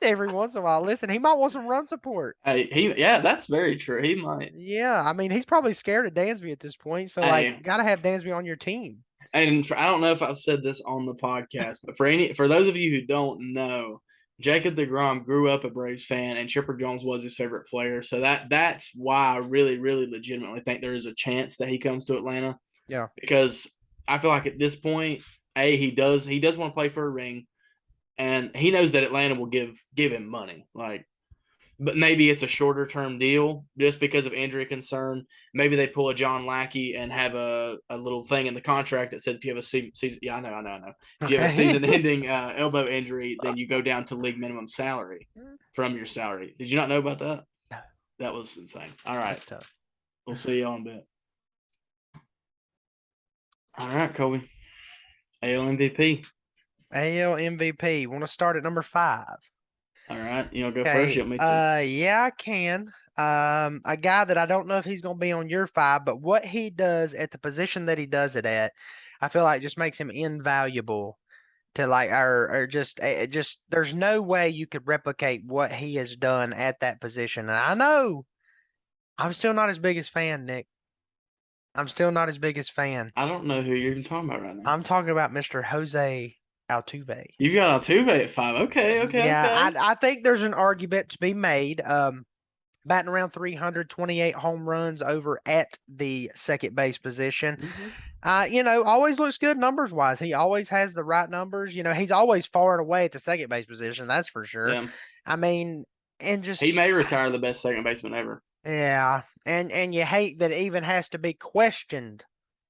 Every once in a while. Listen, he might want some run support. Hey, yeah, that's very true. He might. Yeah, I mean, he's probably scared of Dansby at this point. So, like, Hey, gotta have Dansby on your team. and I don't know if I've said this on the podcast, but for those of you who don't know, Jacob DeGrom grew up a Braves fan, and Chipper Jones was his favorite player. So that's why I really, really, legitimately think there is a chance that he comes to Atlanta Yeah. because I feel like at this point, he does want to play for a ring, and he knows that Atlanta will give him money. Like, but maybe it's a shorter term deal just because of injury concern. Maybe they pull a John Lackey and have a little thing in the contract that says if you have a season, yeah, I know. If you have a Okay. season ending elbow injury, then you go down to league minimum salary from your salary. Did you not know about that? No, That was insane. All right. that's tough. We'll see you on a bit. All right, Kobe. AL MVP. AL MVP. Want to start at number 5? All right. You want to go first? Okay. You want me to? Yeah, I can. A guy that I don't know if he's going to be on your 5, but what he does at the position that he does it at, I feel like just makes him invaluable to like, or just there's no way you could replicate what he has done at that position. And I know I'm still not his biggest fan, Nick. I'm still not his biggest fan. I don't know who you're even talking about right now. I'm talking about Mr. Jose Altuve. You've got Altuve at 5. Okay, okay, Yeah, okay. I think there's an argument to be made. Batting around 328 home runs over at the second base position. Hmm. Always looks good numbers wise. He always has the right numbers. He's always far and away at the second base position, that's for sure. Yeah. I mean, and just He may retire the best second baseman ever. yeah, and you hate that it even has to be questioned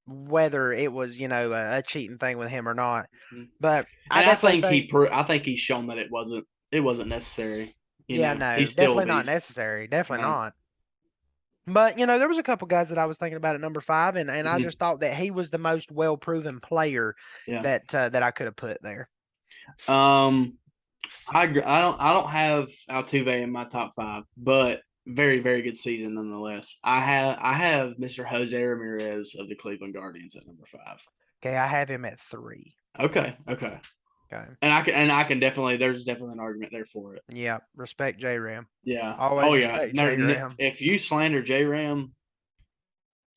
whether it was, a cheating thing with him or not. Mhm. But I And I definitely think think, I think he's shown that it wasn't necessary. yeah, He's no, still a definitely not beast. necessary. Definitely Yeah. not. But there was a couple guys that I was thinking about at number 5, and I Mhm. just thought that he was the most well proven player Yeah. that I could have put there. Um, I don't have Altuve in my top 5, but very very good season nonetheless. I have Mr. Jose Ramirez of the Cleveland Guardians at number 5. Okay, I have him at 3. Okay, okay, Okay. and I can definitely there's definitely an argument there for it. Yeah, respect J Ram. Yeah. Oh Always yeah. respect No, J Ram. if you slander J Ram,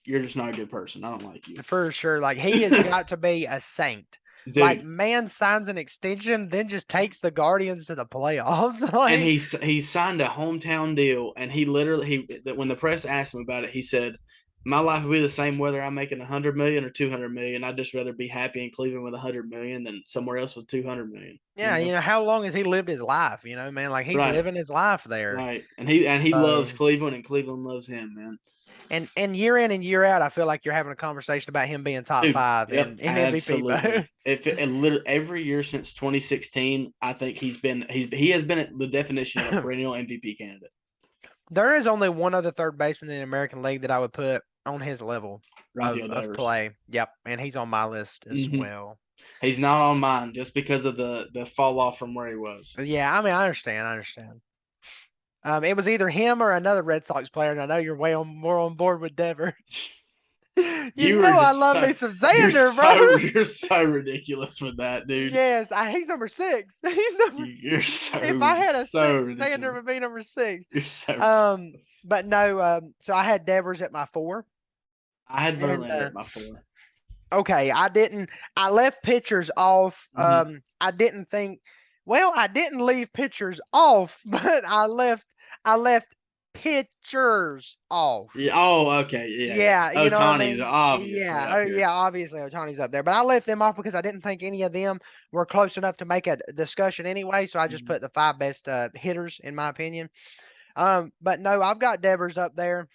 you're just not a good person. I don't like you. For sure. Like he has got to be a saint. Like Dude, man signs an extension, then just takes the Guardians to the playoffs. and Like he signed a hometown deal, and he literally when the press asked him about it, he said, "My life would be the same whether I'm making 100 million or 200 million. I'd just rather be happy in Cleveland with 100 million than somewhere else with 200 million." yeah, how long has he lived his life? Man, like he's Right, living his life there. right, and he loves So Cleveland, and Cleveland loves him, man. and year in and year out, I feel like you're having a conversation about him being top Dude, 5 yep, in MVP absolutely. votes. And literally every year since 2016, I think he has been the definition of a perennial MVP candidate. There is only one other third baseman in the American League that I would put on his level Rafael of Devers. play. Yep, and he's on my list as Hmm. well. He's not on mine just because of the fall off from where he was. Yeah, I mean, I understand. I understand. It was either him or another Red Sox player, and I know you're more on board with Devers. You You were know I just love so me some Xander, bro. you're so ridiculous with that, dude. Yes, he's number 6. He's number. You're If I had a so 6, Xander ridiculous. would be number 6. You're so ridiculous. But no. So I had Devers at my 4, I had and Verlander at my 4. okay, I didn't. I left pitchers off. Hmm. I didn't think. Well, I didn't leave pitchers off, but I left pitchers off. Yeah. Oh, okay. Yeah, yeah. Yeah, you know what I Otani's mean? obviously Yeah, up here. yeah, obviously Otani's up there, but I left them off because I didn't think any of them were close enough to make a discussion anyway, so I just Mhm. put the 5 best hitters in my opinion. But no, I've got Devers up there.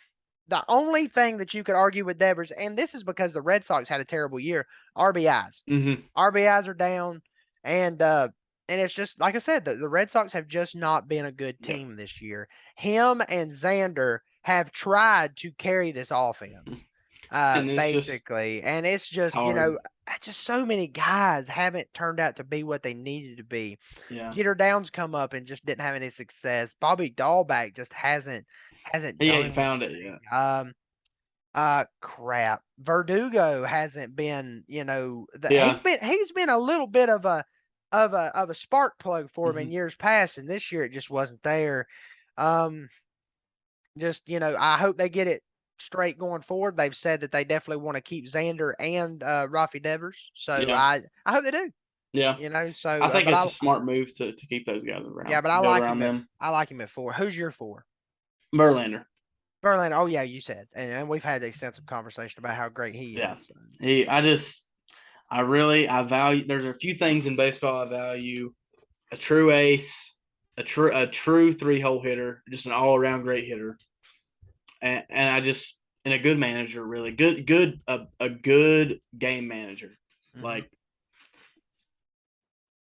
The only thing that you could argue with Devers, and this is because the Red Sox had a terrible year, RBIs. Mhm. RBIs are down, and it's just like I said, the Red Sox have just not been a good Yeah. team this year. Him and Xander have tried to carry this offense, And basically, and it's it's just hard. just so many guys haven't turned out to be what they needed to be. Yeah. Jeter Downs come up and just didn't have any success. Bobby Dahlback just hasn't He done ain't found it anything. yet. Crap. Verdugo hasn't been, Yeah. he's been a little bit of a spark plug for him in Mhm. years past, and this year it just wasn't there. Um, just I hope they get it straight going forward. They've said that they definitely want to keep Xander and Rafi Devers, so Yeah. I hope they do. Yeah. So I think but it's a smart move to keep those guys yeah, around, but I build like around him at them. I like him at 4. Who's your 4? Verlander. Verlander. Oh yeah, you said, and we've had extensive conversation about how great he Yeah. is. So. I value. There's a few things in baseball I value: a true ace, a true three-hole hitter, just an all-around great hitter, and and a good manager, really a good game manager, Mhm. like.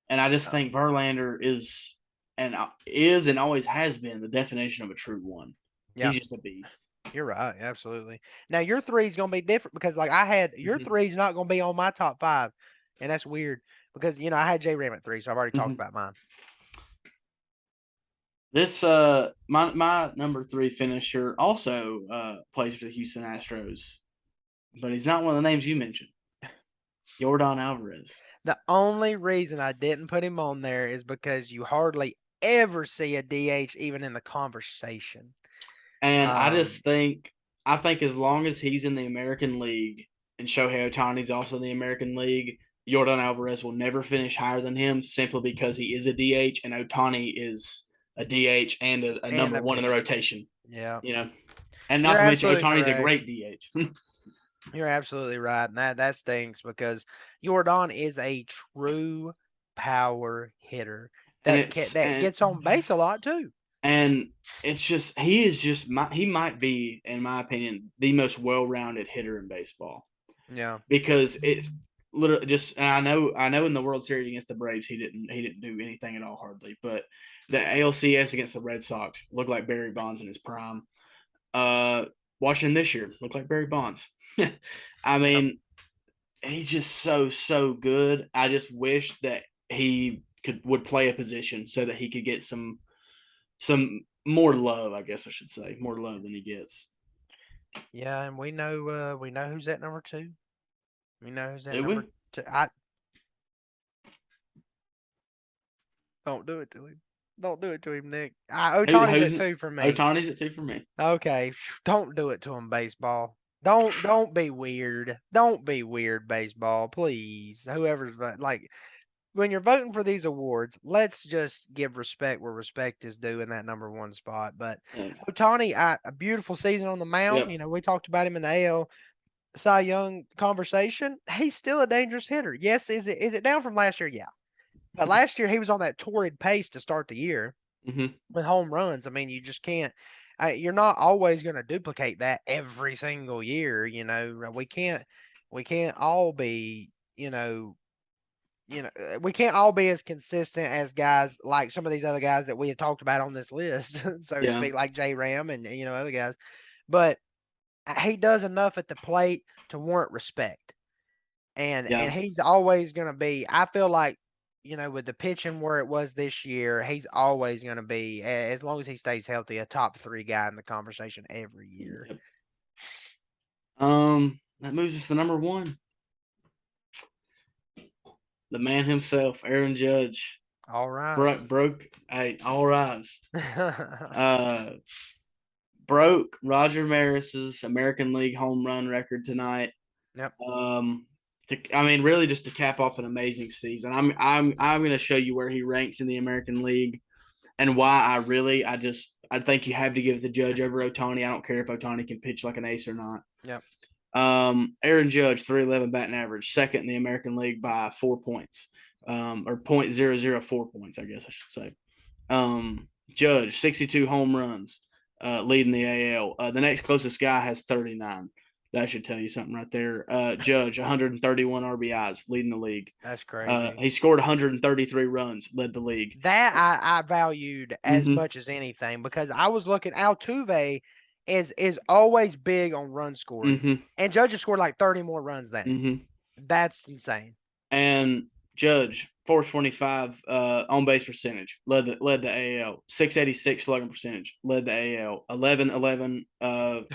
And I just think Verlander is and always has been the definition of a true one. Yeah, He's just a beast. you're right. Absolutely. Now your 3 is gonna be different because like I had your Hmm. 3 is not gonna be on my top 5, and that's weird because I had J Ram at 3, so I've already talked Hmm. about mine. This my number 3 finisher also plays for the Houston Astros, but he's not one of the names you mentioned. Jordan Alvarez. The only reason I didn't put him on there is because you hardly ever see a DH even in the conversation. And Um, I think as long as he's in the American League and Shohei Ohtani's also in the American League, Jordan Alvarez will never finish higher than him simply because he is a DH and Ohtani is a DH and a and number a one in the pitcher. rotation. Yeah, You know, and not you're to mention absolutely Ohtani's a correct. great DH. You're absolutely right, and that stinks because Jordan is a true power hitter and that gets on base a lot too. and it's just he is just he might be, in my opinion, the most well-rounded hitter in baseball Yeah, because it's literally just. And I know in the World Series against the Braves he didn't do anything at all hardly, but the ALCS against the Red Sox looked like Barry Bonds in his prime. Uh, Watching this year looked like Barry Bonds. I yep, mean, he's just so good. I just wish that he would play a position so that he could get some more love, I guess I should say, more love than he gets. yeah, and we know who's at number two. We know who's at Do number we? two. I don't do it to him. Don't do it to him, Nick. Otani's Who's at two for me. Otani's at two for me. Okay, don't do it to him, baseball. Don't be weird. Don't be weird, baseball, please. Whoever's like when you're voting for these awards, let's just give respect where respect is due in that number one spot. But Yeah. Otani, a beautiful season on the mound. Yep. You know, we talked about him in the AL Cy Young conversation. He's still a dangerous hitter. Yes, is it down from last year? Yeah, but last year he was on that torrid pace to start the year Mm-hmm. with home runs. I mean, you just can't. You're not always going to duplicate that every single year. You know, we can't all be. We can't all be as consistent as guys like some of these other guys that we had talked about on this list, so to Yeah. speak, like J Ram and other guys. But he does enough at the plate to warrant respect, and Yeah. he's always going to be. I feel like with the pitching where it was this year, he's always going to be, as long as he stays healthy, a top three guy in the conversation every year. Yep. That moves us to number one. The man himself, Aaron Judge, All rise. broke. Hey, all rise. Uh, Broke Roger Maris's American League home run record tonight. Yep. Um, I mean, really, just to cap off an amazing season. I'm going to show you where he ranks in the American League and why I think you have to give it to Judge over Ohtani. I don't care if Ohtani can pitch like an ace or not. Yep. Aaron Judge, 311 batting average, second in the American League by 4 points, or .004 points, I guess I should say. Judge, 62 home runs, leading the AL. The next closest guy has 39. That should tell you something right there. Judge, 131 RBIs, leading the league. That's crazy. He scored 133 runs, led the league. That I valued as Mm-hmm. much as anything because I was looking. Altuve is always big on run scoring, Mm-hmm. and Judge has scored like 30 more runs than him. Mm-hmm. That's insane. And Judge, 425 on base percentage, led the AL. 686 slugging percentage, led the AL. 1111 on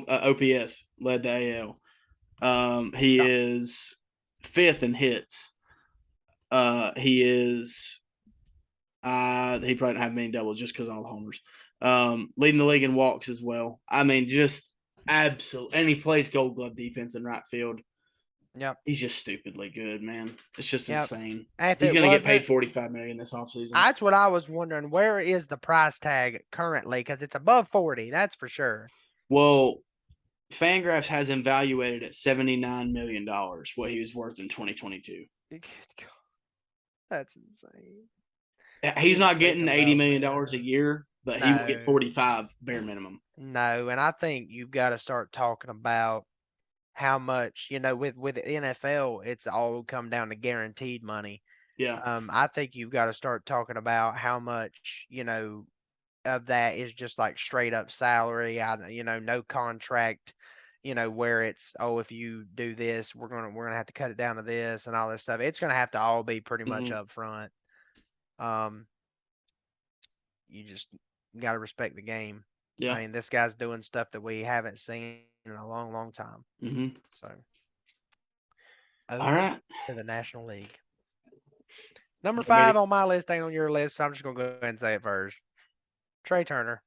OPS, led the AL. He No, is fifth in hits. He is he probably didn't have many doubles just because of all the homers. Leading the league in walks as well. I mean, just absolute. And he plays Gold Glove defense in right field. yep, He's just stupidly good, man. It's just yep. insane. If He's it gonna get paid wasn't, 45 million this offseason. that's what I was wondering. Where is the price tag currently? Because it's above 40, that's for sure. Well, Fangraphs has him valuated at $79 million, what he was worth in 2022. That's insane. He's Just not think getting $80 about million a that. year, but he will get No, 45 bare minimum. no, and I think you've got to start talking about how much with the NFL, it's all come down to guaranteed money. Yeah. I think you've got to start talking about how much of that is just like straight up salary. No contract. Where it's, oh, if you do this, we're gonna have to cut it down to this and all this stuff. It's gonna have to all be pretty much Mm-hmm. up front. Um, you just got to respect the game. I Yeah. mean, this guy's doing stuff that we haven't seen in a long, long time. Mm-hmm. So All over right. to the National League. Number You ready? five on my list ain't on your list, so I'm just gonna go ahead and say it first. Trey Turner.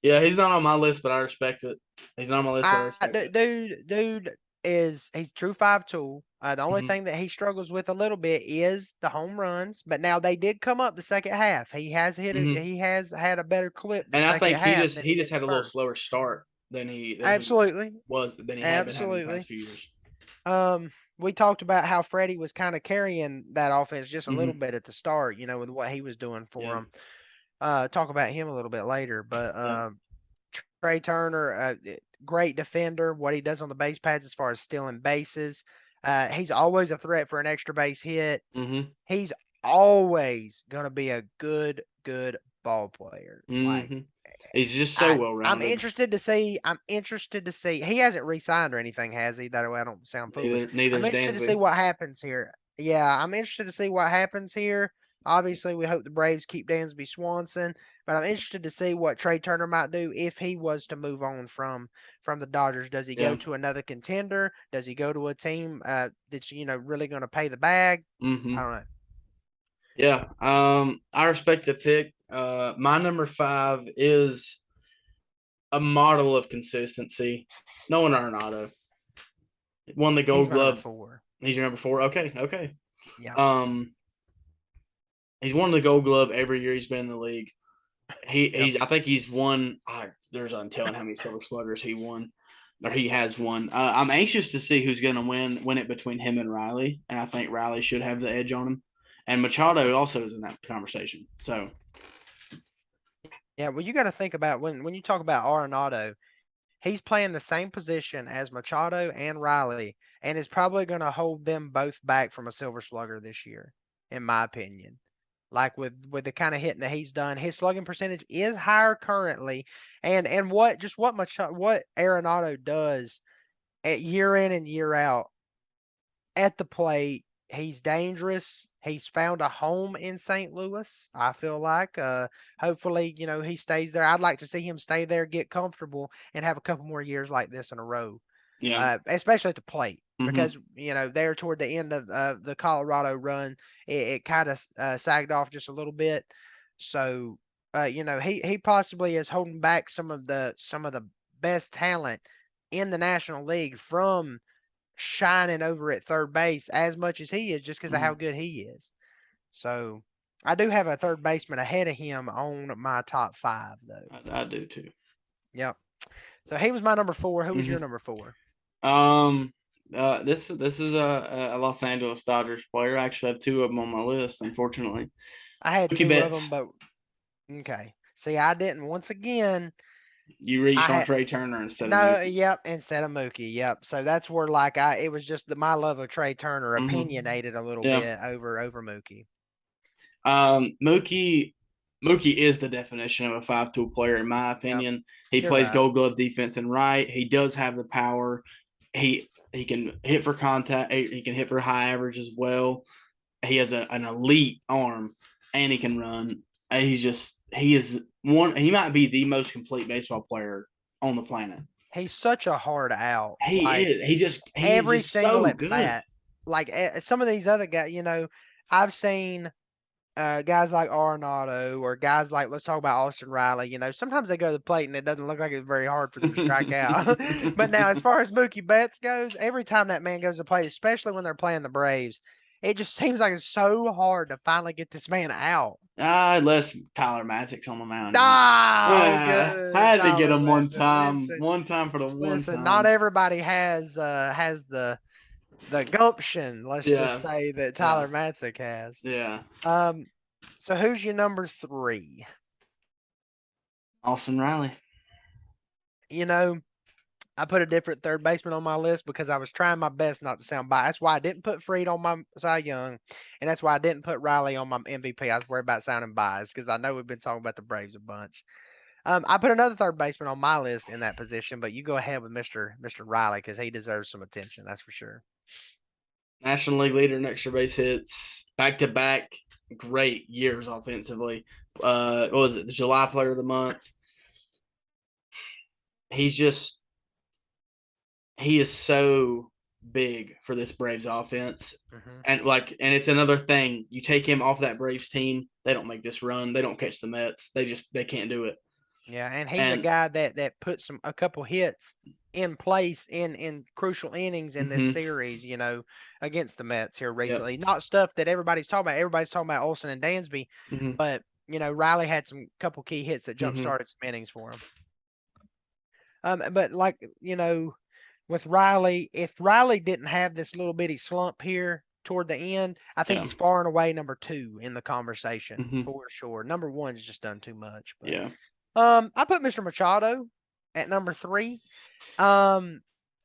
Yeah, he's not on my list, but I respect it. He's not on my list, but I respect it. Dude is he's true 5 tool. The only Hmm. thing that he struggles with a little bit is the home runs, but now they did come up the second half. He has hit it. Hmm. He has had a better clip the And I second think he half just than he he just did the had a little first. slower start Absolutely, than he had been having the past absolutely. few years. We talked about how Freddie was kind of carrying that offense just a little Hmm. bit at the start, with what he was doing for Yeah, him. Talk about him a little bit later, but yeah. Trey Turner, great defender. What he does on the base pads as far as stealing bases, he's always a threat for an extra base hit. Hmm. He's always gonna be a good ball player. Like Hmm. He's just so I, well I'm rounded. interested to see. I'm interested to see. He hasn't re-signed or anything, has he? That way I don't sound foolish. I'm Neither's interested to see Dansby. what happens here. Yeah, I'm interested to see what happens here. Obviously, we hope the Braves keep Dansby Swanson, but I'm interested to see what Trey Turner might do if he was to move on from the Dodgers. Does he go Yeah. to another contender? Does he go to a team that's really going to pay the bag? I Hmm. don't know. Yeah. I respect the pick. My number five is a model of consistency. Noah Arenado won the He's Gold my number Glove. 4. He's your number four. Okay, okay. Yeah, Um, he's won the Gold Glove every year he's been in the league. yep. I think he's won. There's untelling how many Silver Sluggers he won or he has won. I'm anxious to see who's going to win it between him and Riley, and I think Riley should have the edge on him. And Machado also is in that conversation. So Yeah, well, you got to think about when you talk about Arenado, he's playing the same position as Machado and Riley, and is probably going to hold them both back from a Silver Slugger this year, in my opinion. Like with the kind of hitting that he's done, his slugging percentage is higher currently, and what Arenado does at year in and year out at the plate. He's dangerous. He's found a home in St. Louis, I feel like. Hopefully, he stays there. I'd like to see him stay there, get comfortable, and have a couple more years like this in a row, yeah. especially at the plate. Hmm. Because, there toward the end of the Colorado run, it kind of sagged off just a little bit. So, he possibly is holding back some of the best talent in the National League from shining over at third base as much as he is just because of how Hmm. good he is. So I do have a third baseman ahead of him on my top five, though. I do too. Yep. So he was my number 4. Who was Hmm. your number 4? Um, this is a Los Angeles Dodgers player. I actually have two of them on my list, unfortunately. I had Mookie two of them, Betts. but okay. See, I didn't. Once again, You I reached on had Trey Turner instead of no. Mookie. Yep, instead of Mookie. Yep. So that's where it was just my love of Trey Turner Hmm. opinionated a little Yeah. bit over Mookie. Mookie Mookie is the definition of a 5 tool player, in my Yep. opinion. He You're plays right. Gold Glove defense and right. He does have the power. He can hit for contact. He can hit for high average as well. He has an elite arm, and he can run. He is one. He might be the most complete baseball player on the planet. He's such a hard out. He Like is. He is every just single so at good. bat. Like some of these other guys, I've seen guys like Arenado or guys like let's talk about Austin Riley. Sometimes they go to the plate and it doesn't look like it's very hard for them to strike out. But now, as far as Mookie Betts goes, every time that man goes to play, especially when they're playing the Braves, it just seems like it's so hard to finally get this man out. Unless Tyler Matzek's on the mound, Oh, good, had to get Tyler him one Matson. time. Listen, One time for the one listen. Not time. everybody has the gumption, let's just Yeah, say, that yeah, Tyler Matzik has. yeah. Um, so who's your number 3? Austin Riley. You know, I put a different third baseman on my list because I was trying my best not to sound biased. That's why I didn't put Freed on my Cy Young, and that's why I didn't put Riley on my MVP. I was worried about sounding biased because I know we've been talking about the Braves a bunch. I put another third baseman on my list in that position, but you go ahead with Mr. Riley because he deserves some attention. That's for sure. National League leader in extra base hits, back to back, great years offensively. What was it? The July Player of the Month. He's just he is so big for this Braves offense. Hmm. And it's another thing. You take him off that Braves team, they don't make this run. They don't catch the Mets. They can't do it. Yeah, and he's a And guy that put a couple hits in place in crucial innings in this hmm series, against the Mets here yep. recently. Not stuff that everybody's talking about. Everybody's talking about Olsen and Dansby, hmm but Riley had some couple key hits that jump hmm started some innings for him. But like with Riley, if Riley didn't have this little bitty slump here toward the end, I think Yeah. he's far and away number two in the conversation hmm for sure. Number one's just done too much, but. Yeah. I put Mr. Machado at number three. Um,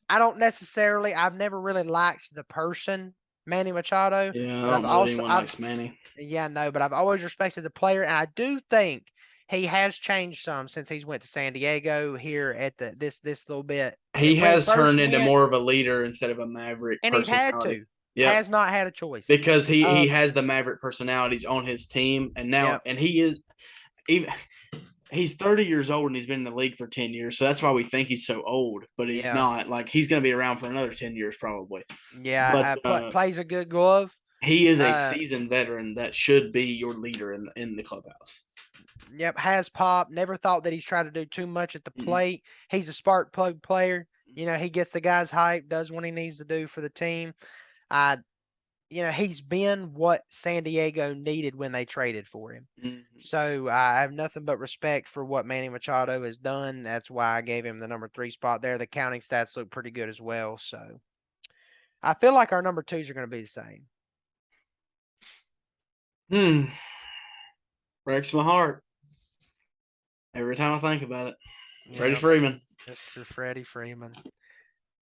I don't necessarily. I've never really liked the person Manny Machado, Yeah. I but don't know that anyone I've, likes Manny yeah, no, but I've always respected the player, and I do think he has changed some since he's went to San Diego here at this little bit. he When he has first turned into went, more of a leader instead of a maverick and he's had personality. to, Yep. has not had a choice. Because he Um, has the maverick personalities on his team, and now yep, and he is even he's 30 years old and he's been in the league for 10 years, so that's why we think he's so old, but he's yeah, not. Like, he's going to be around for another 10 years probably. But yeah. Plays a good glove. he is a Uh, seasoned veteran that should be your leader in the clubhouse. Yep, has pop. Never thought that he's trying to do too much at the Mm-mm. plate. He's a spark plug player. He gets the guys hyped, does what he needs to do for the team. I, he's been what San Diego needed when they traded for him. Mm-hmm. So I have nothing but respect for what Manny Machado has done. That's why I gave him the number three spot there. The counting stats look pretty good as well. So I feel like our number twos are going to be the same. Breaks my heart every time I think about it. Freddie Yep, Freeman. Mr. Freddie Freeman.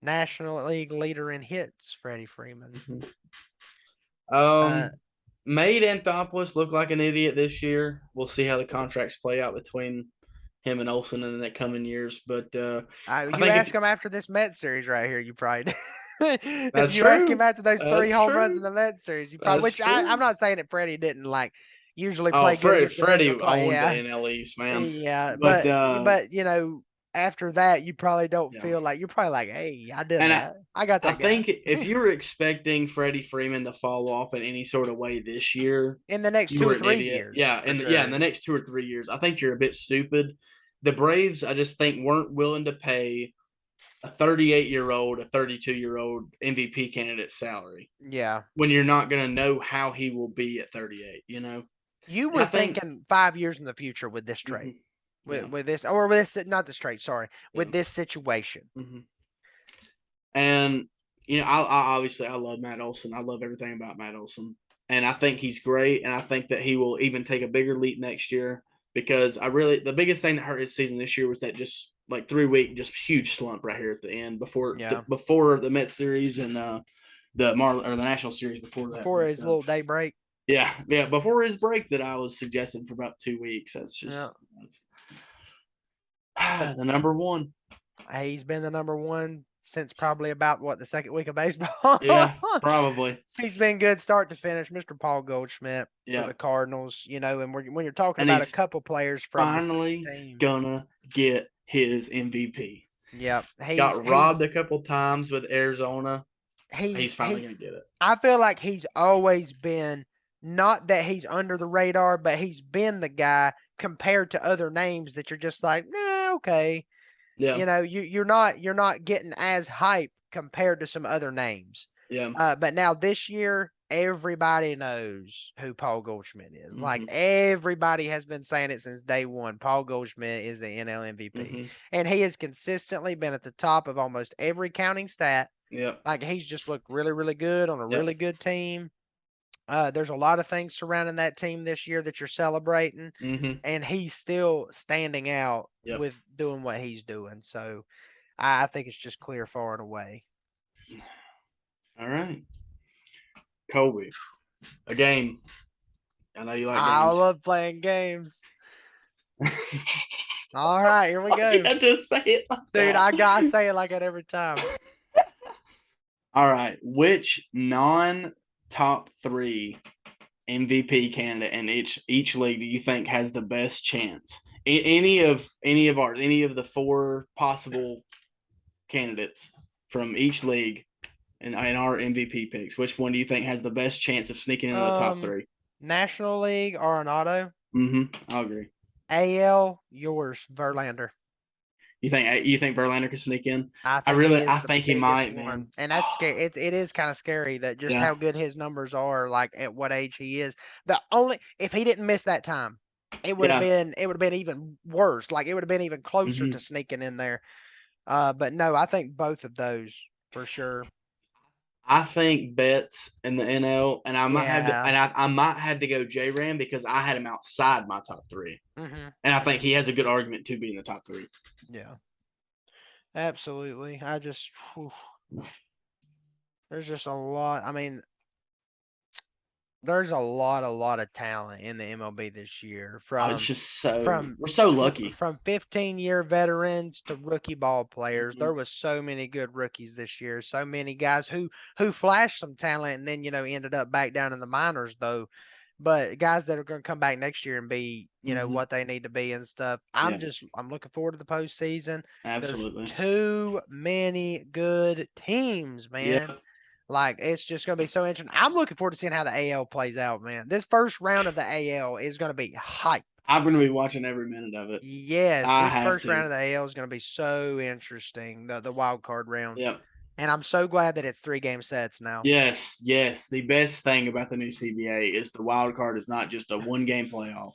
National League leader in hits, Freddie Freeman. Uh, Made Anthopoulos look like an idiot this year. We'll see how the contracts play out between him and Olsen in the coming years. But I you think ask if him after this Mets series right here, you probably if that's you ask him true, after those three that's home runs in true, the Mets series, you probably that's which I'm true. not saying that Freddie didn't like usually Oh, play good against the New Freddie England play, owned the yeah. NL East, man. Yeah, But but after that you probably don't yeah, feel like you're probably like, hey, I did and that. I got I that guy. think if you were expecting Freddie Freeman to fall off in any sort of way this year, In the next you two were or an three idiot. years, Yeah, for in the sure. next 2 or 3 years, I think you're a bit stupid. The Braves, I just think, weren't willing to pay a 38-year-old, a 32-year-old MVP candidate salary Yeah. when you're not going to know how he will be at 38. You And were I think, thinking 5 years in the future with this trade. mhm, yeah, With this or with this not this trade, sorry. yeah. With this situation. hmm And I obviously I love Matt Olson. I love everything about Matt Olson, and I think he's great. And I think that he will even take a bigger leap next year because the biggest thing that hurt his season this year was that just like 3 week just huge slump right here at the end Yeah. before the Met series and the National Series before that. Before his little day break. Yeah, before his break that I was suggesting for about 2 weeks. Yeah. That's But the number one. he's been the number one since probably about what the second week of baseball. Yeah, probably. He's been good start to finish, Mr. Paul Goldschmidt for Yeah, the Cardinals. And when you're talking and about a he's couple players from the same finally team, gonna get his MVP. yep, Got robbed a couple times with Arizona. He's finally he. gonna get it. I feel like he's always been not that he's under the radar, but he's been the guy compared to other names that you're just like, nah, okay. Yeah, You're not getting as hype compared to some other names. yeah. But now this year, everybody knows who Paul Goldschmidt is. Like hmm everybody has been saying it since day one. Paul Goldschmidt is the NL MVP, hmm and he has consistently been at the top of almost every counting stat. Yep. Like he's just looked really, really good on a Yep. really good team. There's a lot of things surrounding that team this year that you're celebrating, hmm and he's still standing out Yep. with doing what he's doing. So I think it's just clear far and away. All right, Kobe. A game. I know you like I games. love playing games. All right, here we Why'd you go. have to say it like Dude, that? I gotta say it like that every time. All right. Which non-top three MVP candidate in each league do you think has the best chance? Any of the four possible candidates from each league in our MVP picks, which one do you think has the best chance of sneaking into the top three? National League Arenado. I'll agree. AL, yours, Verlander. You think Verlander can sneak in? I I think he really is I the think he biggest might, one, man. and that's scary. It is kind of scary that just Yeah. how good his numbers are, like at what age he is. The only if he didn't miss that time, Yeah. it would have been even worse. Like it would have been even closer to hmm sneaking in there. But no, I think both of those for sure. I think Betts in the NL, and I might have to, Yeah. and I might have to go J Ram because I had him outside my top three, Mhm. and I think Mhm. he has a good argument to be in the top three. Yeah. Absolutely. Whew, there's just a lot. I mean, there's a lot of talent in the MLB this year Oh, it's from just so from we're so lucky. from 15-year veterans to rookie ball players. hmm There was so many good rookies this year. So many guys who flashed some talent and then ended up back down in the minors though. But guys that are going to come back next year and be hmm what they need to be and stuff. Yeah, I'm looking forward to the postseason. There's absolutely. too many good teams, man. Yeah, Like it's just gonna be so interesting. I'm looking forward to seeing how the AL plays out, man. This first round of the AL is gonna be hype. I'm going to be watching every minute of it. Yes, I this have first round to. of the AL is gonna be so interesting. The wild card round, Yeah. and I'm so glad that it's 3 game sets now. Yes, yes. The best thing about the new CBA is the wild card is not just a one game playoff.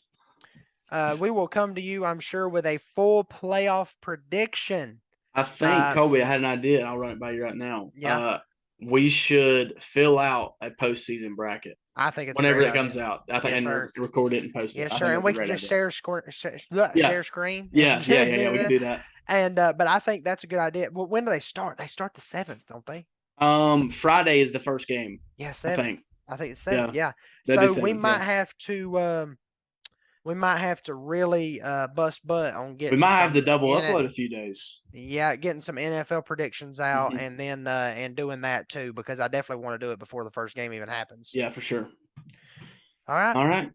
We will come to you, I'm sure, with a full playoff prediction. I think Uh, Kobe, I had an idea, and I'll run it by you right now. yeah, We should fill out a postseason bracket I think it's a whenever great it comes idea. out. I think Yes, and sir. record it and post it. Yes, I sir. think And that's a we can great just idea. Yeah, share screen and yeah, yeah, yeah, yeah. We can do that. but I think that's a good idea. Well, when do they start? They start the 7th, don't they? Friday is the first game. Yeah, I 7th. think. I think it's 7th. Yeah, Yeah. that'd be So seventh. Yeah, we might have to really bust butt on we getting might have to some double in it. upload a few days. Yeah, getting some NFL predictions out hmm and then and doing that too because I definitely want to do it before the first game even happens. Yeah, for sure. All right. All right.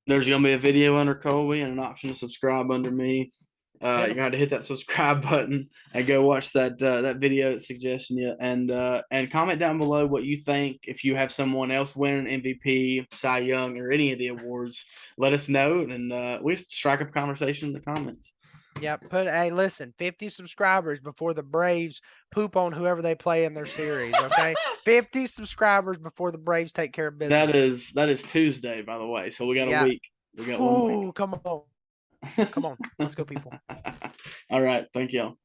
There's gonna be a video under Colby and an option to subscribe under me. Hit You're 'em. gonna have to hit that subscribe button and go watch that video that's suggesting you, and comment down below what you think. If you have someone else winning MVP, Cy Young, or any of the awards, let us know, and we strike up a conversation in the comments. Yeah, hey, listen, 50 subscribers before the Braves poop on whoever they play in their series, okay? 50 subscribers before the Braves take care of That business. is Tuesday, by the way, so we got a Yeah. week. We got 1 week. Whew, come on. Come on. Let's go, people. All right, thank y'all.